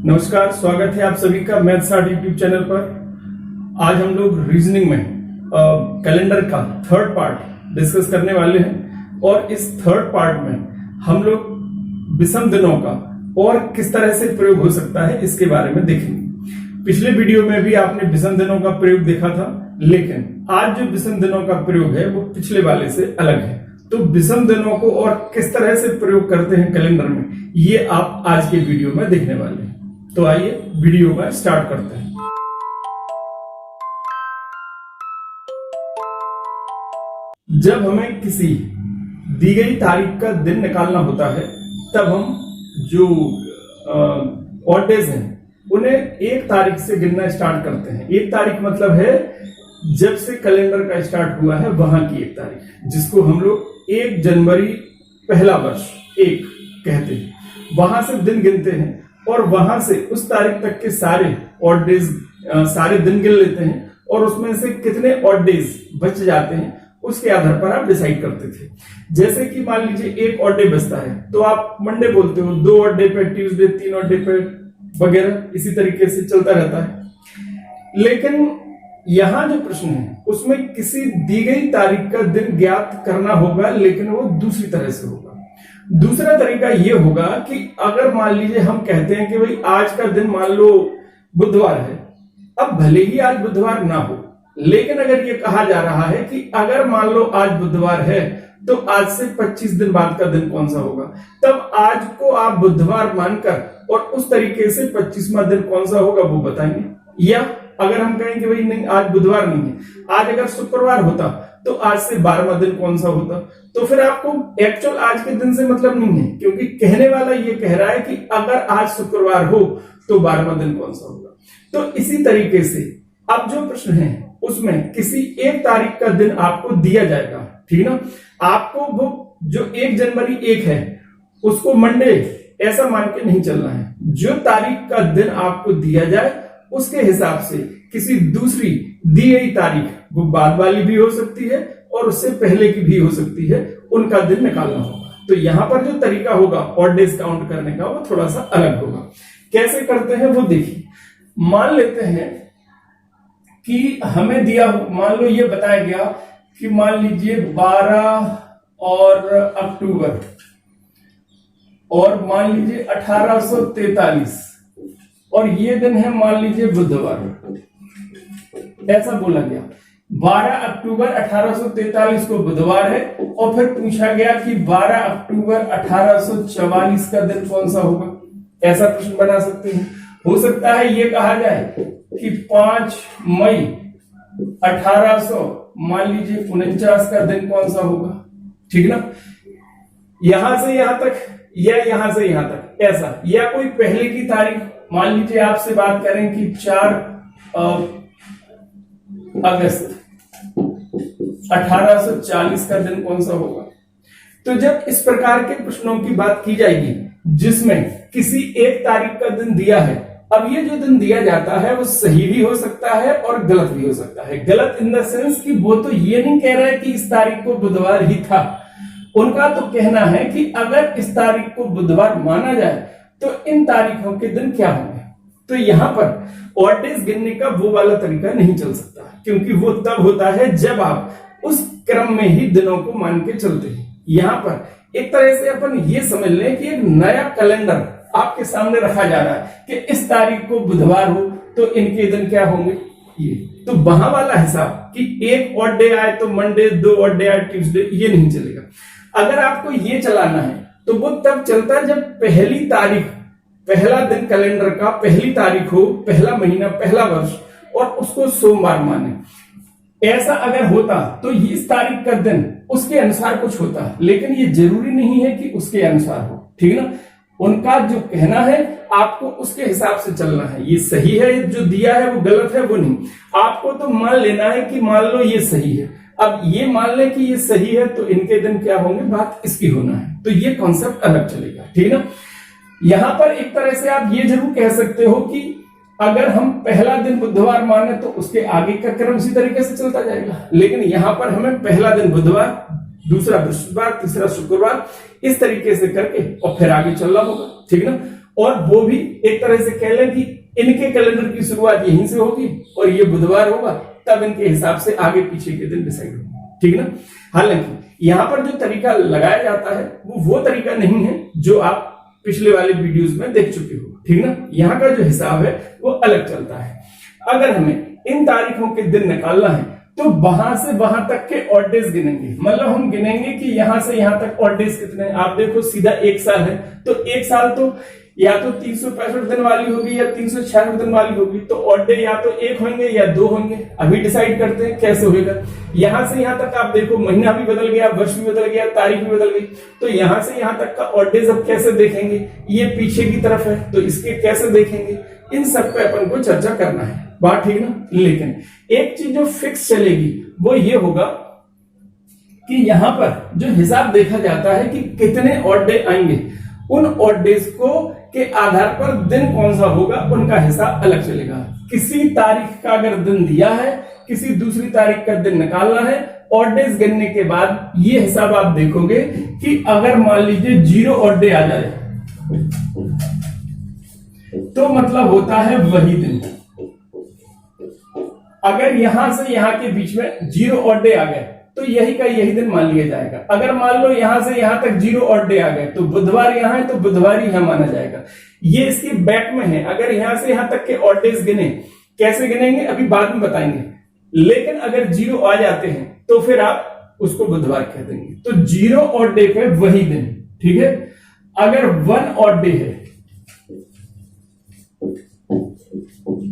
नमस्कार, स्वागत है आप सभी का मैथ्स आर्ट यूट्यूब चैनल पर। आज हम लोग रीजनिंग में कैलेंडर का थर्ड पार्ट डिस्कस करने वाले हैं और इस थर्ड पार्ट में हम लोग विषम दिनों का और किस तरह से प्रयोग हो सकता है इसके बारे में देखेंगे। पिछले वीडियो में भी आपने विषम दिनों का प्रयोग देखा था, लेकिन आज जो विषम दिनों का प्रयोग है वो पिछले वाले से अलग है। तो विषम दिनों को और किस तरह से प्रयोग करते हैं कैलेंडर में, ये आप आज के वीडियो में देखने वाले हैं। तो आइए वीडियो का स्टार्ट करते हैं। जब हमें किसी दी गई तारीख का दिन निकालना होता है, तब हम जो ऑड डेज हैं उन्हें एक तारीख से गिनना स्टार्ट करते हैं। एक तारीख मतलब है जब से कैलेंडर का स्टार्ट हुआ है वहां की एक तारीख, जिसको हम लोग 1 जनवरी पहला वर्ष 1 कहते हैं। वहां से दिन गिनते हैं और वहां से उस तारीख तक के सारे ऑड डेज सारे दिन गिन लेते हैं और उसमें से कितने ऑड डेज बच जाते हैं उसके आधार पर आप डिसाइड करते थे। जैसे कि मान लीजिए एक ऑड डे बचता है तो आप मंडे बोलते हो, 2 ऑड डे पे ट्यूसडे, 3 ऑड डे पे वगैरह, इसी तरीके से चलता रहता है। लेकिन यहां जो प्रश्न है उसमें किसी दी गई तारीख का दिन ज्ञात करना होगा, लेकिन वो दूसरी तरह से होगा। दूसरा तरीका ये होगा कि अगर मान लीजिए हम कहते हैं कि भाई आज का दिन मान लो बुधवार है, अब भले ही आज बुधवार ना हो, लेकिन अगर ये कहा जा रहा है कि अगर मान लो आज बुधवार है तो आज से 25 दिन बाद का दिन कौन सा होगा, तब आज को आप बुधवार मानकर और उस तरीके से 25वां दिन कौन सा होगा वो बताएंगे। या अगर हम कहें कि भाई नहीं आज बुधवार नहीं है, आज अगर शुक्रवार होता तो आज से 12वां दिन कौन सा होता, तो फिर आपको एक्चुअल आज के दिन से मतलब नहीं है, क्योंकि कहने वाला ये कह रहा है कि अगर आज शुक्रवार हो तो 12वां दिन कौन सा होगा। तो इसी तरीके से अब जो प्रश्न है उसमें किसी एक तारीख का दिन आपको दिया जाएगा, ठीक ना। आपको वो जो 1 जनवरी 1 है उसको मंडे ऐसा मान के नहीं चलना है। जो तारीख का दिन आपको दिया जाए उसके हिसाब से किसी दूसरी दी गई तारीख, वो बाद वाली भी हो सकती है और उससे पहले की भी हो सकती है, उनका दिन निकालना होगा। तो यहां पर जो तरीका होगा ऑड डेज काउंट करने का वो थोड़ा सा अलग होगा। कैसे करते हैं वो देखिए। मान लेते हैं कि हमें दिया, मान लो ये बताया गया कि मान लीजिए 12 और अक्टूबर और मान लीजिए 1843 और ये दिन है मान लीजिए बुधवार, ऐसा बोला गया। 12 अक्टूबर 1843 को बुधवार है और फिर पूछा गया कि 12 अक्टूबर 1844 का दिन कौन सा होगा। ऐसा प्रश्न बना सकते हैं। हो सकता है ये कहा जाए कि 5 मई 1800 मान लीजिए 49 का दिन कौन सा होगा, ठीक ना। यहां से यहां तक या यहां से यहां तक ऐसा, या कोई पहले की तारीख, मान लीजिए आपसे बात करें कि 4 अगस्त 1840 का दिन कौन सा होगा। तो जब इस प्रकार के प्रश्नों की बात की जाएगी जिसमें किसी एक तारीख का दिन दिया है, अब ये जो दिन दिया जाता है वो सही भी हो सकता है और गलत भी हो सकता है। गलत इन द सेंस कि वो तो ये नहीं कह रहे कि इस तारीख को बुधवार ही था, उनका तो कहना है कि अगर इस तारीख को बुधवार माना जाए तो इन तारीखों के दिन क्या होंगे। तो यहां पर ऑड डेज गिनने का वो वाला तरीका नहीं चल सकता, क्योंकि वो तब होता है जब आप उस क्रम में ही दिनों को मान के चलते हैं। यहां पर एक तरह से अपन ये समझ लें कि एक नया कैलेंडर आपके सामने रखा जा रहा है कि इस तारीख को बुधवार हो तो इनके दिन क्या होंगे ये। तो वहां वाला हिसाब कि एक ऑड डे आए तो मंडे, 2 ऑड डे आए ट्यूसडे, ये नहीं चलेगा। अगर आपको ये चलाना है तो वो तब चलता है जब पहली तारीख, पहला दिन कैलेंडर का पहली तारीख हो, पहला महीना, पहला वर्ष, और उसको सोमवार माने। ऐसा अगर होता तो इस तारीख का दिन उसके अनुसार कुछ होता है, लेकिन ये जरूरी नहीं है कि उसके अनुसार हो, ठीक ना। उनका जो कहना है आपको उसके हिसाब से चलना है। ये सही है जो दिया है, वो गलत है वो नहीं। आपको तो मान लेना है कि मान लो ये सही है, अब ये मान ले कि ये सही है तो इनके दिन क्या होंगे, बात इसकी होना है। तो ये कॉन्सेप्ट अलग चलेगा, ठीक ना। यहां पर एक तरह से आप ये जरूर कह सकते हो कि अगर हम पहला दिन बुधवार माने तो उसके आगे का क्रम इसी तरीके से चलता जाएगा, लेकिन यहां पर हमें पहला दिन बुधवार, दूसरा बृहस्पतिवार, तीसरा शुक्रवार, इस तरीके से करके और फिर आगे चलना होगा, ठीक ना। और वो भी एक तरह से कह लें कि इनके कैलेंडर की शुरुआत यहीं से होगी और ये बुधवार होगा, तब इनके हिसाब से आगे पीछे के दिन डिसाइड होंगे, ठीक ना। हालांकि यहाँ पर जो तरीका लगाया जाता है वो तरीका नहीं है जो आप पिछले वाले वीडियोस में देख चुके हो, ठीक ना। यहाँ का जो हिसाब है वो अलग चलता है। अगर हमें इन तारीखों के दिन निकालना है तो वहां से वहां तक के ऑड डेज गिनेंगे, मतलब हम गिनेंगे कि यहां से यहां तक ऑड डेज कितने हैं। आप देखो सीधा एक साल है तो एक साल तो या तो 365 दिन वाली होगी या 366 दिन वाली होगी, तो ऑड डे या तो एक होंगे या दो होंगे। अभी डिसाइड करते हैं कैसे होगा। यहां से यहां तक आप देखो महीना भी बदल गया, वर्ष भी बदल गया, तारीख भी बदल गई, तो यहां से यहां तक का ऑड डेज अब कैसे देखेंगे। ये पीछे की तरफ है तो इसके कैसे देखेंगे, इन सब पे अपन को चर्चा करना है, बात ठीक ना। लेकिन एक चीज जो फिक्स चलेगी वो ये होगा कि यहां पर जो हिसाब देखा जाता है कि कितने ऑड डे आएंगे, उन ऑड डेज को के आधार पर दिन कौन सा होगा उनका हिसाब अलग चलेगा। किसी तारीख का अगर दिन दिया है, किसी दूसरी तारीख का दिन निकालना है, ऑड डेज गिनने के बाद ये हिसाब आप देखोगे कि अगर मान लीजिए 0 ऑड डे आ जाए तो मतलब होता है वही दिन। अगर यहां से यहां के बीच में 0 ऑड डे आ गए तो यही का यही दिन मान लिया जाएगा। अगर मान लो यहां से यहां तक 0 ऑड डे आ गए तो बुधवार यहां है तो बुधवार ही यहां माना जाएगा। ये इसकी बैक में है। अगर यहां से यहां तक के ऑड डेज गिने, कैसे गिनेंगे अभी बाद में बताएंगे, लेकिन अगर 0 आ जाते हैं तो फिर आप उसको बुधवार कह देंगे। तो 0 ऑड डे पे वही दिन, ठीक है। अगर 1 ऑड डे है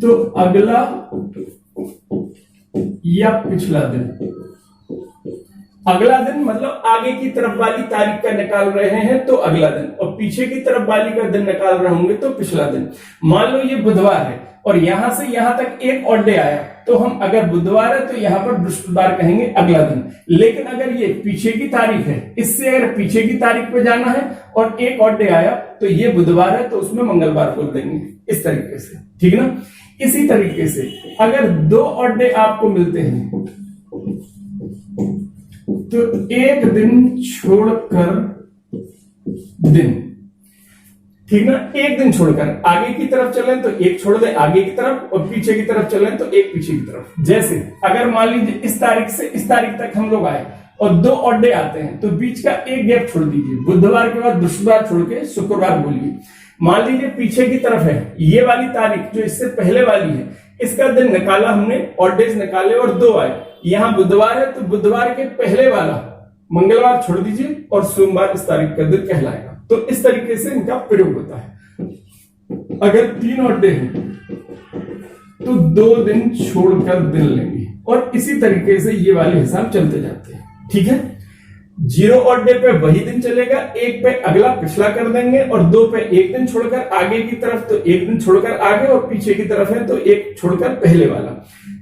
तो अगला या पिछला दिन। अगला दिन मतलब आगे की तरफ वाली तारीख का निकाल रहे हैं तो अगला दिन, और पीछे की तरफ वाली का दिन निकाल रहे होंगे तो पिछला दिन। मान लो ये बुधवार है और यहां से यहां तक एक ऑड डे आया तो हम अगर बुधवार है तो यहां पर बृहस्पतिवार कहेंगे अगला दिन। लेकिन अगर ये पीछे की तारीख है, इससे अगर पीछे की तारीख पे जाना है और एक ऑड डे आया तो ये बुधवार है तो उसमें मंगलवार बोल देंगे, इस तरीके से, ठीक है ना। इसी तरीके से अगर 2 ऑड डे आपको मिलते हैं तो एक दिन छोड़कर दिन, ठीक ना। एक दिन छोड़कर आगे की तरफ चलें तो एक छोड़ दें आगे की तरफ, और पीछे की तरफ चलें तो एक पीछे की तरफ। जैसे अगर मान लीजिए इस तारीख से इस तारीख तक हम लोग आए और 2 ऑड डे आते हैं तो बीच का एक गैप छोड़ दीजिए। बुधवार के बाद बृहस्पतिवार छोड़ के शुक्रवार बोलिए। मान लीजिए पीछे की तरफ है ये वाली तारीख जो इससे पहले वाली है, इसका दिन निकाला हमने, ऑड डेज निकाले और 2 आए। यहां बुधवार है तो बुधवार के पहले वाला मंगलवार छोड़ दीजिए और सोमवार इस तारीख का दिन कहलाएगा। तो इस तरीके से इनका प्रयोग होता है। अगर 3 ऑड डे है तो 2 दिन छोड़कर दिन लेंगे, और इसी तरीके से ये वाले हिसाब चलते जाते हैं, ठीक है। 0 ऑड डे पे वही दिन चलेगा, 1 पे अगला पिछला कर देंगे, और 2 पे एक दिन छोड़कर आगे की तरफ तो एक दिन छोड़कर आगे, और पीछे की तरफ है तो एक छोड़कर पहले वाला।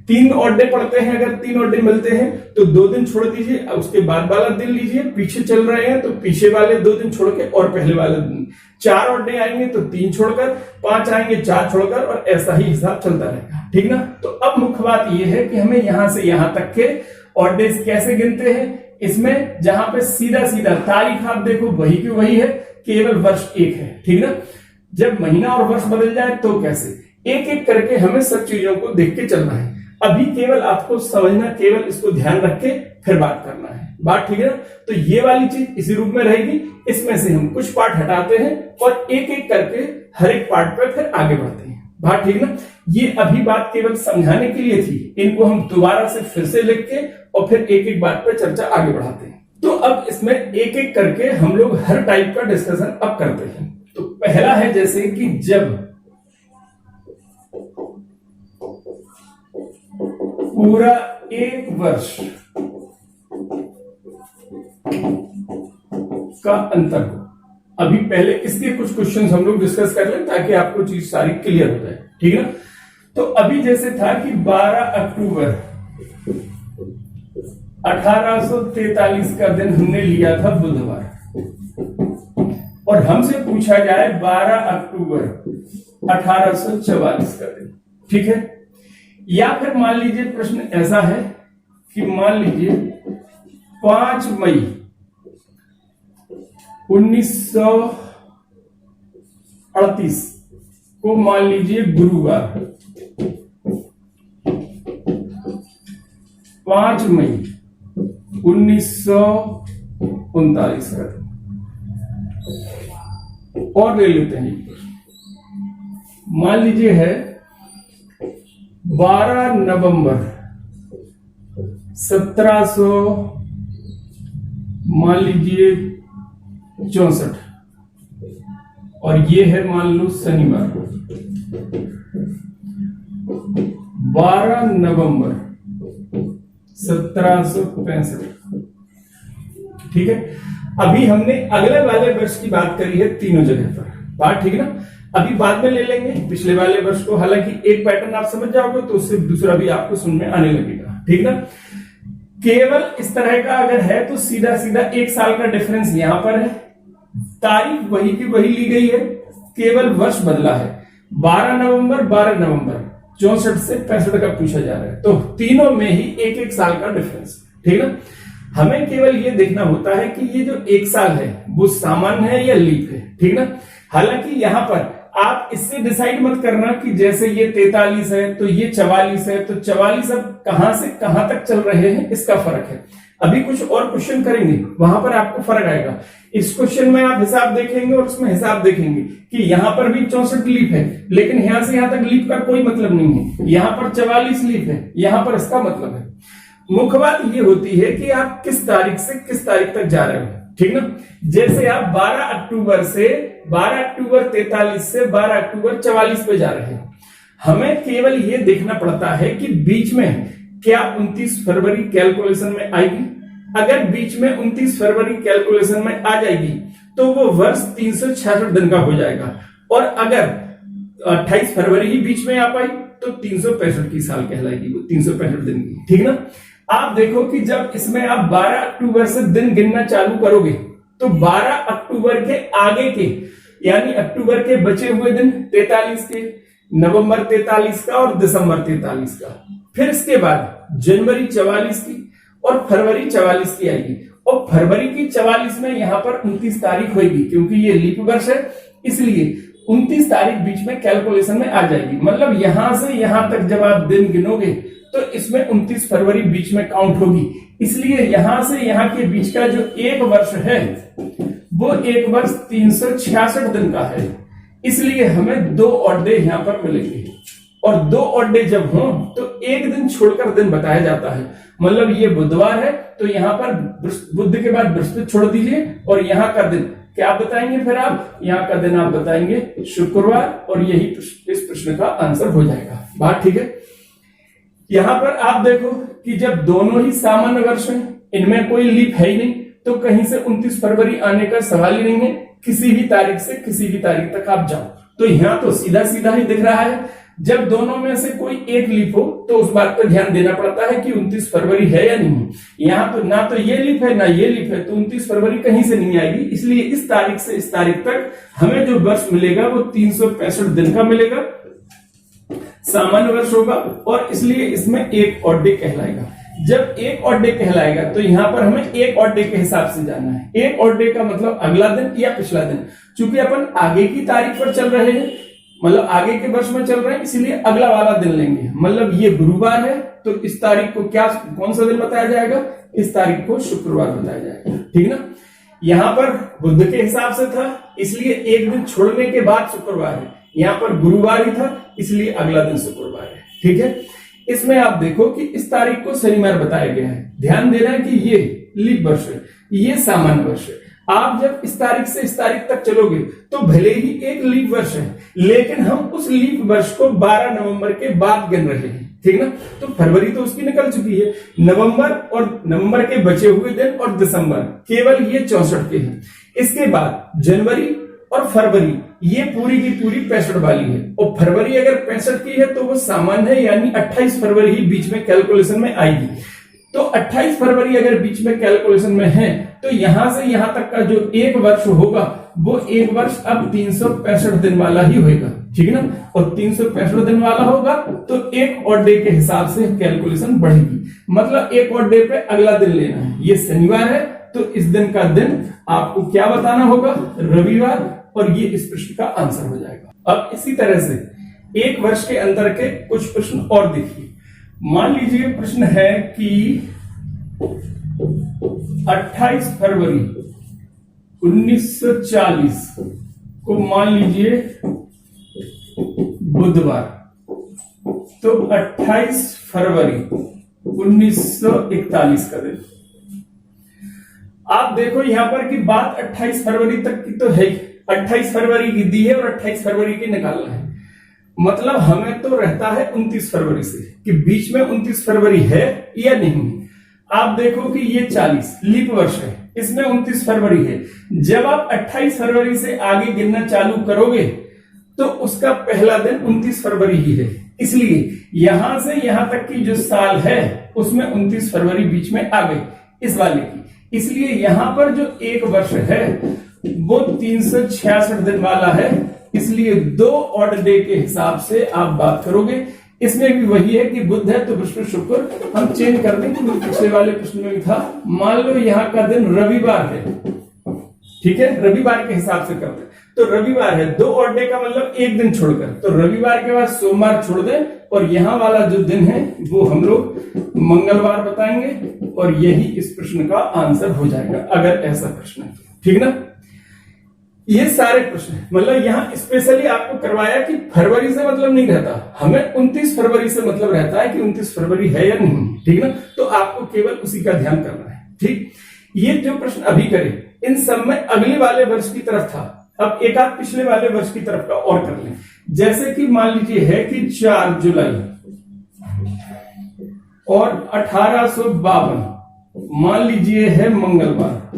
3 ऑड डे पड़ते हैं, अगर 3 ऑड डे मिलते हैं तो 2 दिन छोड़ दीजिए, उसके बाद वाला दिन लीजिए। पीछे चल रहे हैं तो पीछे वाले 2 दिन छोड़ के और पहले वाले दिन। 4 ऑड डे आएंगे तो 3 छोड़कर, 5 आएंगे 4 छोड़कर, और ऐसा ही हिसाब चलता रहेगा, ठीक ना। तो अब मुख्य बात यह है कि हमें यहां से यहां तक के ऑड डेज कैसे गिनते हैं। इसमें जहां पे सीधा सीधा तारीख आप देखो वही की वही है, केवल वर्ष एक है, ठीक ना। जब महीना और वर्ष बदल जाए तो कैसे, एक एक करके हमें सब चीजों को देख के चलना है। अभी केवल आपको समझना, केवल इसको ध्यान रख के फिर बात करना है, बात ठीक है ना। तो ये वाली चीज इसी रूप में रहेगी। इसमें से हम कुछ पार्ट हटाते हैं और एक एक करके हर एक पार्ट पे फिर आगे बढ़ते हैं, बात ठीक ना। ये अभी बात केवल समझाने के लिए थी, इनको हम दोबारा से फिर से लिख के और फिर एक एक बात पे चर्चा आगे बढ़ाते हैं। तो अब इसमें एक एक करके हम लोग हर टाइप का डिस्कशन अब करते हैं। तो पहला है जैसे कि जब पूरा एक वर्ष का अंतर हो। अभी पहले इसके कुछ क्वेश्चंस हम लोग डिस्कस कर लें ताकि आपको चीज सारी क्लियर हो जाए, ठीक है ना। तो अभी जैसे था कि 12 अक्टूबर 1843 का दिन हमने लिया था बुधवार, और हमसे पूछा जाए 12 अक्टूबर 1844 का दिन, ठीक है। या फिर मान लीजिए प्रश्न ऐसा है कि मान लीजिए 5 मई 1948 38 को मान लीजिए गुरुवार 5 मई 1939 का और ले लेते हैं। मान लीजिए है 12 नवंबर 1700 मान लीजिए 64 और ये है मान लो शनिवार 12 नवंबर 1765। ठीक है, अभी हमने अगले वाले वर्ष की बात करी है तीनों जगह पर, बात ठीक है ना। अभी बाद में ले लेंगे पिछले वाले वर्ष को, हालांकि एक पैटर्न आप समझ जाओगे तो उससे दूसरा भी आपको सुन में आने लगेगा, ठीक ना। केवल इस तरह का अगर है तो सीधा सीधा 1 साल का डिफरेंस यहां पर है, तारीख वही की वही ली गई है, केवल वर्ष बदला है। 12 नवंबर 64 से 65 का पूछा जा रहा है, तो तीनों में ही 1-1 साल का डिफरेंस, ठीक ना। हमें केवल ये देखना होता है कि ये जो 1 साल है वो सामान्य है या लीप है, ठीक ना। हालांकि यहां पर आप इससे डिसाइड मत करना कि जैसे ये 43 है तो ये 44 है, तो 44 अब कहां से कहां तक चल रहे हैं इसका फर्क है। अभी कुछ और क्वेश्चन करेंगे वहां पर आपको फर्क आएगा। इस क्वेश्चन में आप हिसाब देखेंगे और उसमें हिसाब देखेंगे कि यहां पर भी 64 लीप है, लेकिन यहां से यहां तक लीप का कोई मतलब नहीं है। यहां पर 44 लीप है, यहां पर इसका मतलब है। मुख्य बात ये होती है कि आप किस तारीख से किस तारीख तक जा रहे हो, ठीक ना। जैसे आप 12 अक्टूबर 43 से 12 अक्टूबर 44 पे जा रहे हैं, हमें केवल ये देखना पड़ता है कि बीच में क्या 29 फरवरी कैलकुलेशन में आएगी। अगर बीच में 29 फरवरी कैलकुलेशन में आ जाएगी तो वो वर्ष 366 दिन का हो जाएगा, और अगर 28 फरवरी ही बीच में आ पाई तो 365 की साल कहलाएगी, वो 365 दिन की, ठीक ना। आप देखो कि जब इसमें आप 12 अक्टूबर से दिन गिनना चालू करोगे तो 12 अक्टूबर के आगे के यानी अक्टूबर के बचे हुए दिन 43 के, नवंबर 43 का और दिसंबर 43 का, फिर इसके बाद जनवरी 44 की और फरवरी 44 की आएगी, और फरवरी की 44 में यहां पर 29 तारीख होगी, क्योंकि ये लीप वर्ष है इसलिए 29 तारीख बीच में कैलकुलेशन में आ जाएगी। मतलब यहां से यहां तक जब आप दिन गिनोगे तो इसमें 29 फरवरी बीच में काउंट होगी, इसलिए यहां से यहां के बीच का जो एक वर्ष है वो एक वर्ष 366 दिन का है, इसलिए हमें 2 ऑड डे यहां पर मिलेंगे, और 2 ऑड डे जब हो तो एक दिन छोड़कर दिन बताया जाता है। मतलब ये बुधवार है तो यहां पर बुध के बाद बृहस्पति छोड़ दीजिए, और यहां का दिन क्या बताएंगे, फिर आप यहाँ का दिन आप बताएंगे शुक्रवार, और यही इस प्रश्न का आंसर हो जाएगा। बात ठीक है। यहां पर आप देखो कि जब दोनों ही सामान्य वर्ष हैं, इनमें कोई लीप है ही नहीं, तो कहीं से 29 फरवरी आने का सवाल ही नहीं है। किसी भी तारीख से किसी भी तारीख तक आप जाओ, तो यहां तो सीधा सीधा ही दिख रहा है। जब दोनों में से कोई एक लीप हो तो उस बात पर ध्यान देना पड़ता है कि 29 फरवरी है या नहीं है। यहाँ तो ना तो ये लीप है ना ये लीप है, तो 29 फरवरी कहीं से नहीं आएगी, इसलिए इस तारीख से इस तारीख तक हमें जो वर्ष मिलेगा वो 365 दिन का मिलेगा, सामान्य वर्ष होगा, और इसलिए इसमें एक ऑड डे कहलाएगा। जब एक ऑड डे कहलाएगा तो यहां पर हमें एक ऑड डे के हिसाब से जाना है। एक ऑड डे का मतलब अगला दिन या पिछला दिन, चूंकि अपन आगे की तारीख पर चल रहे हैं, मतलब आगे के वर्ष में चल रहे हैं, इसलिए अगला वाला दिन लेंगे। मतलब ये गुरुवार है तो इस तारीख को क्या कौन सा दिन बताया जाएगा, इस तारीख को शुक्रवार बताया जाएगा, ठीक ना। यहां पर बुध के हिसाब से था इसलिए एक दिन छोड़ने के बाद शुक्रवार है, यहां पर गुरुवार ही था इसलिए अगला दिन शुक्रवार है, ठीक है। इसमें आप देखो कि इस तारीख को शनिवार बताया गया है। ध्यान देना है कि ये लीप वर्ष है, ये सामान्य वर्ष है। आप जब इस तारीख से इस तारीख तक चलोगे तो भले ही एक लीप वर्ष है, लेकिन हम उस लीप वर्ष को 12 नवंबर के बाद गिन रहे हैं, ठीक ना। तो फरवरी तो उसकी निकल चुकी है, नवंबर के बचे हुए दिन और दिसंबर केवल ये 64 के हैं। इसके बाद जनवरी और फरवरी ये पूरी की पूरी 65 वाली है, और फरवरी अगर 65 की है तो वो सामान्य है, यानी 28 फरवरी ही बीच में कैलकुलेशन में आएगी। तो 28 फरवरी अगर बीच में कैलकुलेशन में है तो यहां से यहां तक का जो एक वर्ष होगा वो एक वर्ष अब 365 दिन वाला ही होगा, ठीक है ना। और 365 दिन वाला होगा तो एक ऑड डे के हिसाब से कैलकुलेशन बढ़ेगी। मतलब एक ऑड डे पे अगला दिन लेना है, ये शनिवार है तो इस दिन का दिन आपको क्या बताना होगा, रविवार, और ये इस प्रश्न का आंसर हो जाएगा। अब इसी तरह से एक वर्ष के अंतर के कुछ प्रश्न और देखिए। मान लीजिए प्रश्न है कि 28 फरवरी 1940 को मान लीजिए बुधवार, तो 28 फरवरी 1941 का दिन। आप देखो यहां पर कि बात 28 फरवरी तक की तो है, 28 फरवरी की दी है और 28 फरवरी की निकालना है। मतलब हमें तो रहता है 29 फरवरी से कि बीच में 29 फरवरी है या नहीं। आप देखो कि ये 40 लीप वर्ष है, इसमें 29 फरवरी है। जब आप 28 फरवरी से आगे गिनना चालू करोगे तो उसका पहला दिन 29 फरवरी ही है। इसलिए यहां से यहां तक की जो साल है उसमें 29 फरवरी बीच में आ गई इस वाले की। इसलिए यहां पर जो एक वर्ष है वो 366 दिन वाला है। इसलिए 2 ऑड डे के हिसाब से आप बात करोगे। इसमें भी वही है कि बुध है तो बृहस्पति शुक्र हम चेंज कर दें, क्योंकि पिछले वाले प्रश्न में भी था। मान लो यहाँ का दिन रविवार है, ठीक है, रविवार के हिसाब से करते हैं तो रविवार है, 2 ऑड डे का मतलब एक दिन छोड़कर, तो रविवार के बाद सोमवार छोड़ दें और यहां वाला जो दिन है वो हम लोग मंगलवार बताएंगे और यही इस प्रश्न का आंसर हो जाएगा अगर ऐसा प्रश्न है, ठीक ना। ये सारे प्रश्न मतलब यहां स्पेशली आपको करवाया कि फरवरी से मतलब नहीं रहता, हमें 29 फरवरी से मतलब रहता है कि 29 फरवरी है या नहीं, ठीक ना। तो आपको केवल उसी का ध्यान करना है, ठीक। ये जो प्रश्न अभी करे इन सब में अगले वाले वर्ष की तरफ था। अब एक आध पिछले वाले वर्ष की तरफ का और कर लें। जैसे कि मान लीजिए है कि 4 जुलाई और 1852 मान लीजिए है मंगलवार,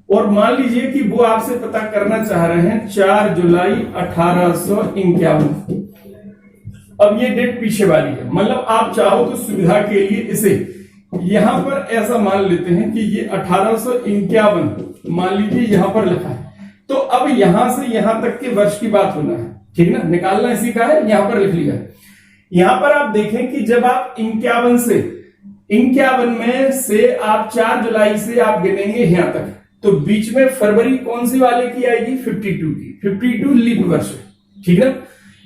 और मान लीजिए कि वो आपसे पता करना चाह रहे हैं 4 जुलाई 1851। अब ये डेट पीछे वाली है, मतलब आप चाहो तो सुविधा के लिए इसे यहां पर ऐसा मान लेते हैं कि ये 1851 मान लीजिए यहां पर लिखा है। तो अब यहां से यहां तक के वर्ष की बात होना है, ठीक ना, निकालना इसी का है, यहां पर लिख लिया है। यहां पर आप देखें कि जब आप 51 में से आप 4 जुलाई से आप गिनेंगे यहां तक, तो बीच में फरवरी कौन सी वाले की आएगी, 52 की। 52 लीप वर्ष है, ठीक है।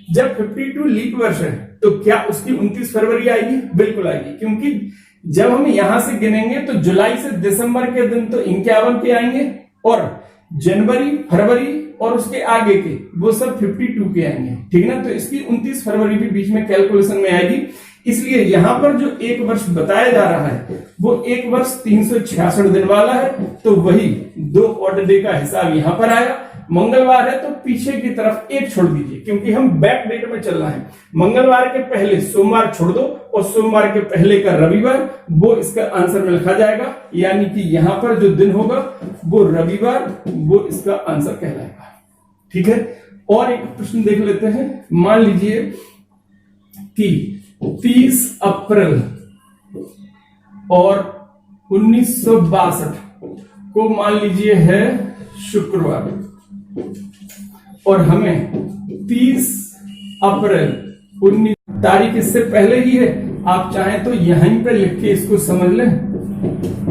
जब 52 लीप वर्ष है तो क्या उसकी 29 फरवरी आएगी, बिल्कुल आएगी, क्योंकि जब हम यहां से गिनेंगे तो जुलाई से दिसंबर के दिन तो 51 के आएंगे और जनवरी फरवरी और उसके आगे के वो सब 52 के आएंगे, ठीक है ना। तो इसकी 29 फरवरी भी बीच में कैलकुलेशन में आएगी। इसलिए यहां पर जो एक वर्ष बताया जा रहा है वो एक वर्ष 366 दिन वाला है, तो वही 2 ऑड डे का हिसाब यहां पर आया। मंगलवार है तो पीछे की तरफ एक छोड़ दीजिए, क्योंकि हम बैक डेट में चलना है। मंगलवार के पहले सोमवार छोड़ दो और सोमवार के पहले का रविवार, वो इसका आंसर में लिखा जाएगा। यानी कि यहां पर जो दिन होगा वो रविवार, वो इसका आंसर कहलाएगा, ठीक है। और एक प्रश्न देख लेते हैं। मान लीजिए कि 30 अप्रैल और 1962 को मान लीजिए है शुक्रवार, और हमें 30 अप्रैल 19 तारीख इससे पहले ही है। आप चाहें तो यहीं पे लिख के इसको समझ लें,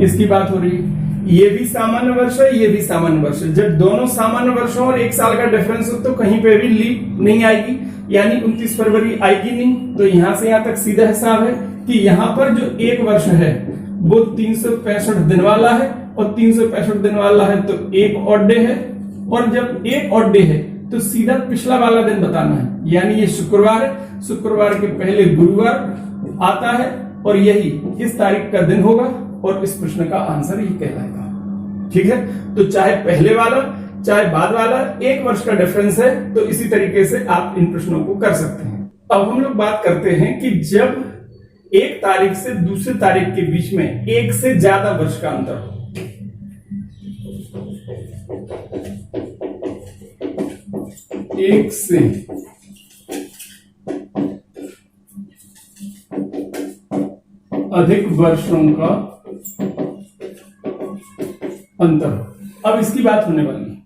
इसकी बात हो रही है। ये भी सामान्य वर्ष है, ये भी सामान्य वर्ष है। जब दोनों सामान्य वर्षों और एक साल का डिफरेंस हो तो कहीं पे भी लीप नहीं आएगी, यानी 29 फरवरी आएगी नहीं। तो यहां से यहां तक सीधा हिसाब है कि यहां पर जो एक वर्ष है वो 365 दिन वाला है, और 365 दिन वाला है तो एक ऑड डे है, और जब एक ऑड डे है तो सीधा पिछला वाला दिन बताना है। यानी ये शुक्रवार है, शुक्रवार के पहले गुरुवार आता है और यही इस तारीख का दिन होगा, और इस प्रश्न का आंसर ये कहलाएगा, ठीक है। तो चाहे पहले वाला चाहे बाद वाला एक वर्ष का डिफरेंस है, तो इसी तरीके से आप इन प्रश्नों को कर सकते हैं। अब हम लोग बात करते हैं कि जब एक तारीख से दूसरे तारीख के बीच में एक से ज्यादा वर्ष का अंतर हो, एक से अधिक वर्षों का अंतर। अब इसकी बात होने वाली है।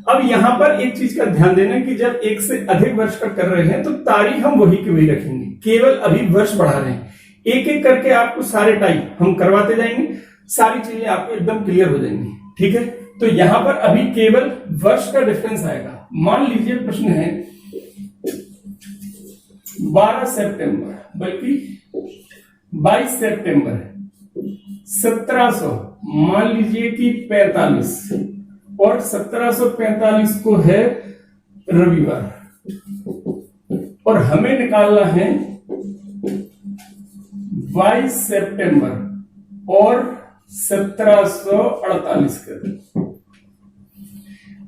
अब यहां पर एक चीज का ध्यान देना कि जब एक से अधिक वर्ष का कर रहे हैं तो तारीख हम वही की वही रखेंगे, केवल अभी वर्ष बढ़ा रहे हैं। एक एक करके आपको सारे टाइप हम करवाते जाएंगे। सारी चीजें आपको एकदम क्लियर हो जाएंगी। ठीक है, तो यहां पर अभी केवल वर्ष का डिफरेंस आएगा। मान लीजिए प्रश्न है 12 सितंबर बल्कि 22 सितंबर 1700 मान लीजिए कि 45 और 1745 को है रविवार और हमें निकालना है 22 सितंबर और 1748 का दिन।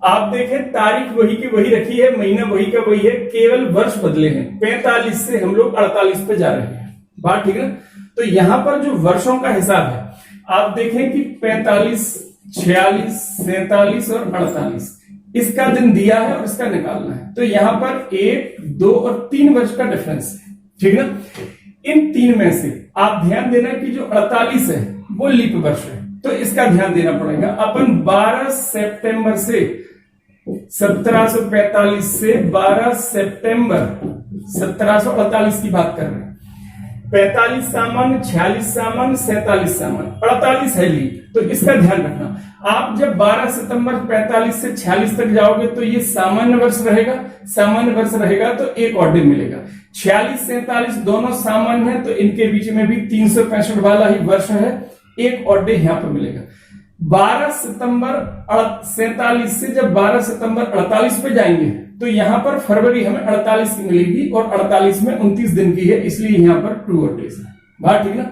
आप देखें तारीख वही की वही रखी है, महीना वही का वही है, केवल वर्ष बदले हैं। 45 से हम लोग 48 पे जा रहे हैं। बात ठीक है। तो यहां पर जो वर्षों का हिसाब है आप देखें कि 45, 46, 47 और 48 इसका दिन दिया है और इसका निकालना है। तो यहां पर 1, 2 और 3 वर्ष का डिफरेंस है। ठीक है ना। इन 3 में से आप ध्यान देना कि जो 48 है वो लीप वर्ष है, तो इसका ध्यान देना पड़ेगा। अपन 12 सितंबर से 1745 से 12 सितंबर 1748 की बात कर रहे हैं। 45 सामान्य, 46 सामान्य, 47 सामान्य, 48 है लीप, तो इसका ध्यान रखना। आप जब 12 सितंबर 45 से 46 तक जाओगे तो ये सामान्य वर्ष रहेगा। सामान्य वर्ष रहेगा तो एक और दिन मिलेगा। 46, 47 दोनों सामान्य है तो इनके बीच में भी 365 वाला ही वर्ष है, एक और डे यहां पर मिलेगा। 12 सितंबर 47 से जब 12 सितंबर 48 पे जाएंगे तो यहां पर फरवरी हमें 48 की मिलेगी और 48 में 29 दिन की है, इसलिए यहां पर 2 और डेज है। बात ठीक ना।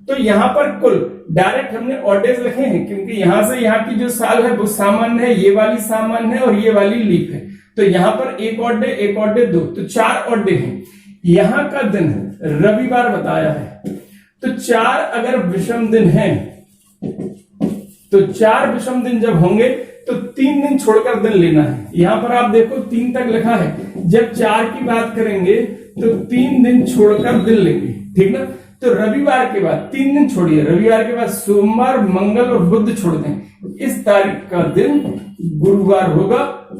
तो यहां पर कुल डायरेक्ट हमने ऑड डेज लिखे हैं क्योंकि यहां से यहां की जो साल है वो सामान्य है, ये वाली सामान्य है और ये वाली लीप है। तो यहां पर एक ऑड डे, एक ऑड डे, 2, तो 4 ऑड डे हैं। यहां का दिन रविवार बताया है, तो 4 अगर विषम दिन है तो 4 विषम दिन जब होंगे तो 3 दिन छोड़कर दिन लेना है। यहां पर आप देखो 3 तक लिखा है, जब 4 की बात करेंगे तो 3 दिन छोड़कर दिन लेंगे। ठीक ना। तो रविवार के बाद 3 दिन छोड़िए, रविवार के बाद सोमवार, मंगल और बुध छोड़ दें। इस तारीख का दिन गुरुवार होगा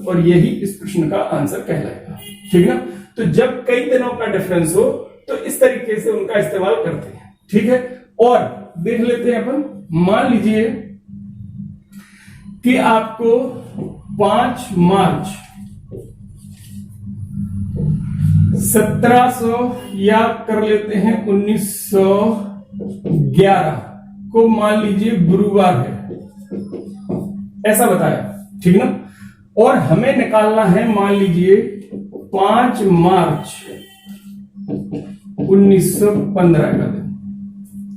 और यही इस प्रश्न का आंसर कहलाएगा। ठीक ना। तो जब कई दिनों का डिफरेंस हो तो इस तरीके से उनका इस्तेमाल करते हैं। ठीक है। और देख लेते हैं अपन, मान लीजिए कि आपको 5 मार्च 1700 या कर लेते हैं 1911 को मान लीजिए गुरुवार है, ऐसा बताया। ठीक ना। और हमें निकालना है मान लीजिए 5 मार्च 1915 का दिन।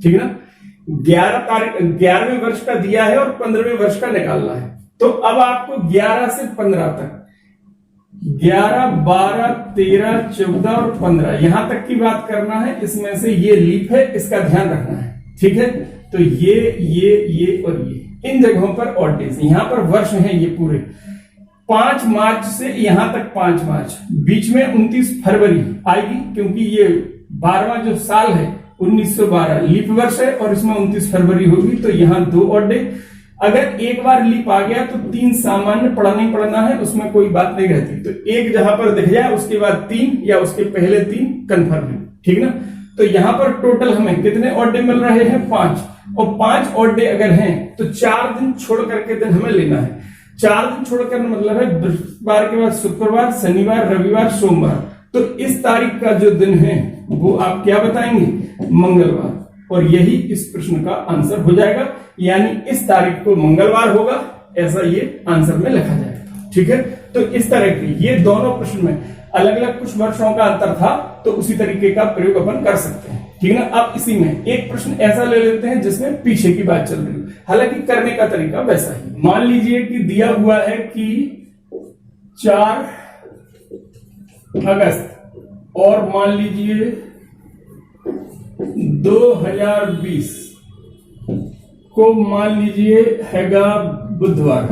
ठीक ना। 11 तारीख 11वें वर्ष का दिया है और 15वें वर्ष का निकालना है। तो अब आपको 11 से 15 तक 11, 12, 13, 14 और 15 यहां तक की बात करना है। इसमें से ये लीप है, इसका ध्यान रखना है। ठीक है। तो ये और ये इन जगहों पर ऑड डेज, यहां पर वर्ष हैं ये पूरे। 5 मार्च से यहां तक 5 मार्च, बीच में 29 फरवरी आएगी क्योंकि ये 12वां जो साल है 1912 लीप वर्ष है और इसमें 29 फरवरी होगी, तो यहां 2 ऑड डे। अगर एक बार लीप आ गया तो 3 सामान्य पढ़ना ही पढ़ना है, उसमें कोई बात नहीं रहती। तो एक जहां पर दिख जाए उसके बाद 3 या उसके पहले 3 कंफर्म है। ठीक ना। तो यहां पर टोटल हमें कितने ऑड डे मिल रहे हैं? 5, और 5 ऑड डे अगर हैं तो 4 दिन छोड़ करके दिन हमें लेना है। 4 दिन छोड़कर मतलब है बृहस्पतिवार के बाद शुक्रवार, शनिवार, रविवार, सोमवार। तो इस तारीख का जो दिन है वो आप क्या बताएंगे? मंगलवार। और यही इस प्रश्न का आंसर हो जाएगा, यानी इस तारीख को मंगलवार होगा, ऐसा ये आंसर में लिखा जाएगा। ठीक है। तो इस तरह की ये दोनों प्रश्न में अलग अलग कुछ वर्षों का अंतर था, तो उसी तरीके का प्रयोग अपन कर सकते हैं। ठीक है ना। अब इसी में एक प्रश्न ऐसा ले लेते हैं जिसमें पीछे की बात चल रही है, हालांकि करने का तरीका वैसा ही। मान लीजिए कि दिया हुआ है कि 4 अगस्त और मान लीजिए 2020 को मान लीजिए हैगा बुधवार,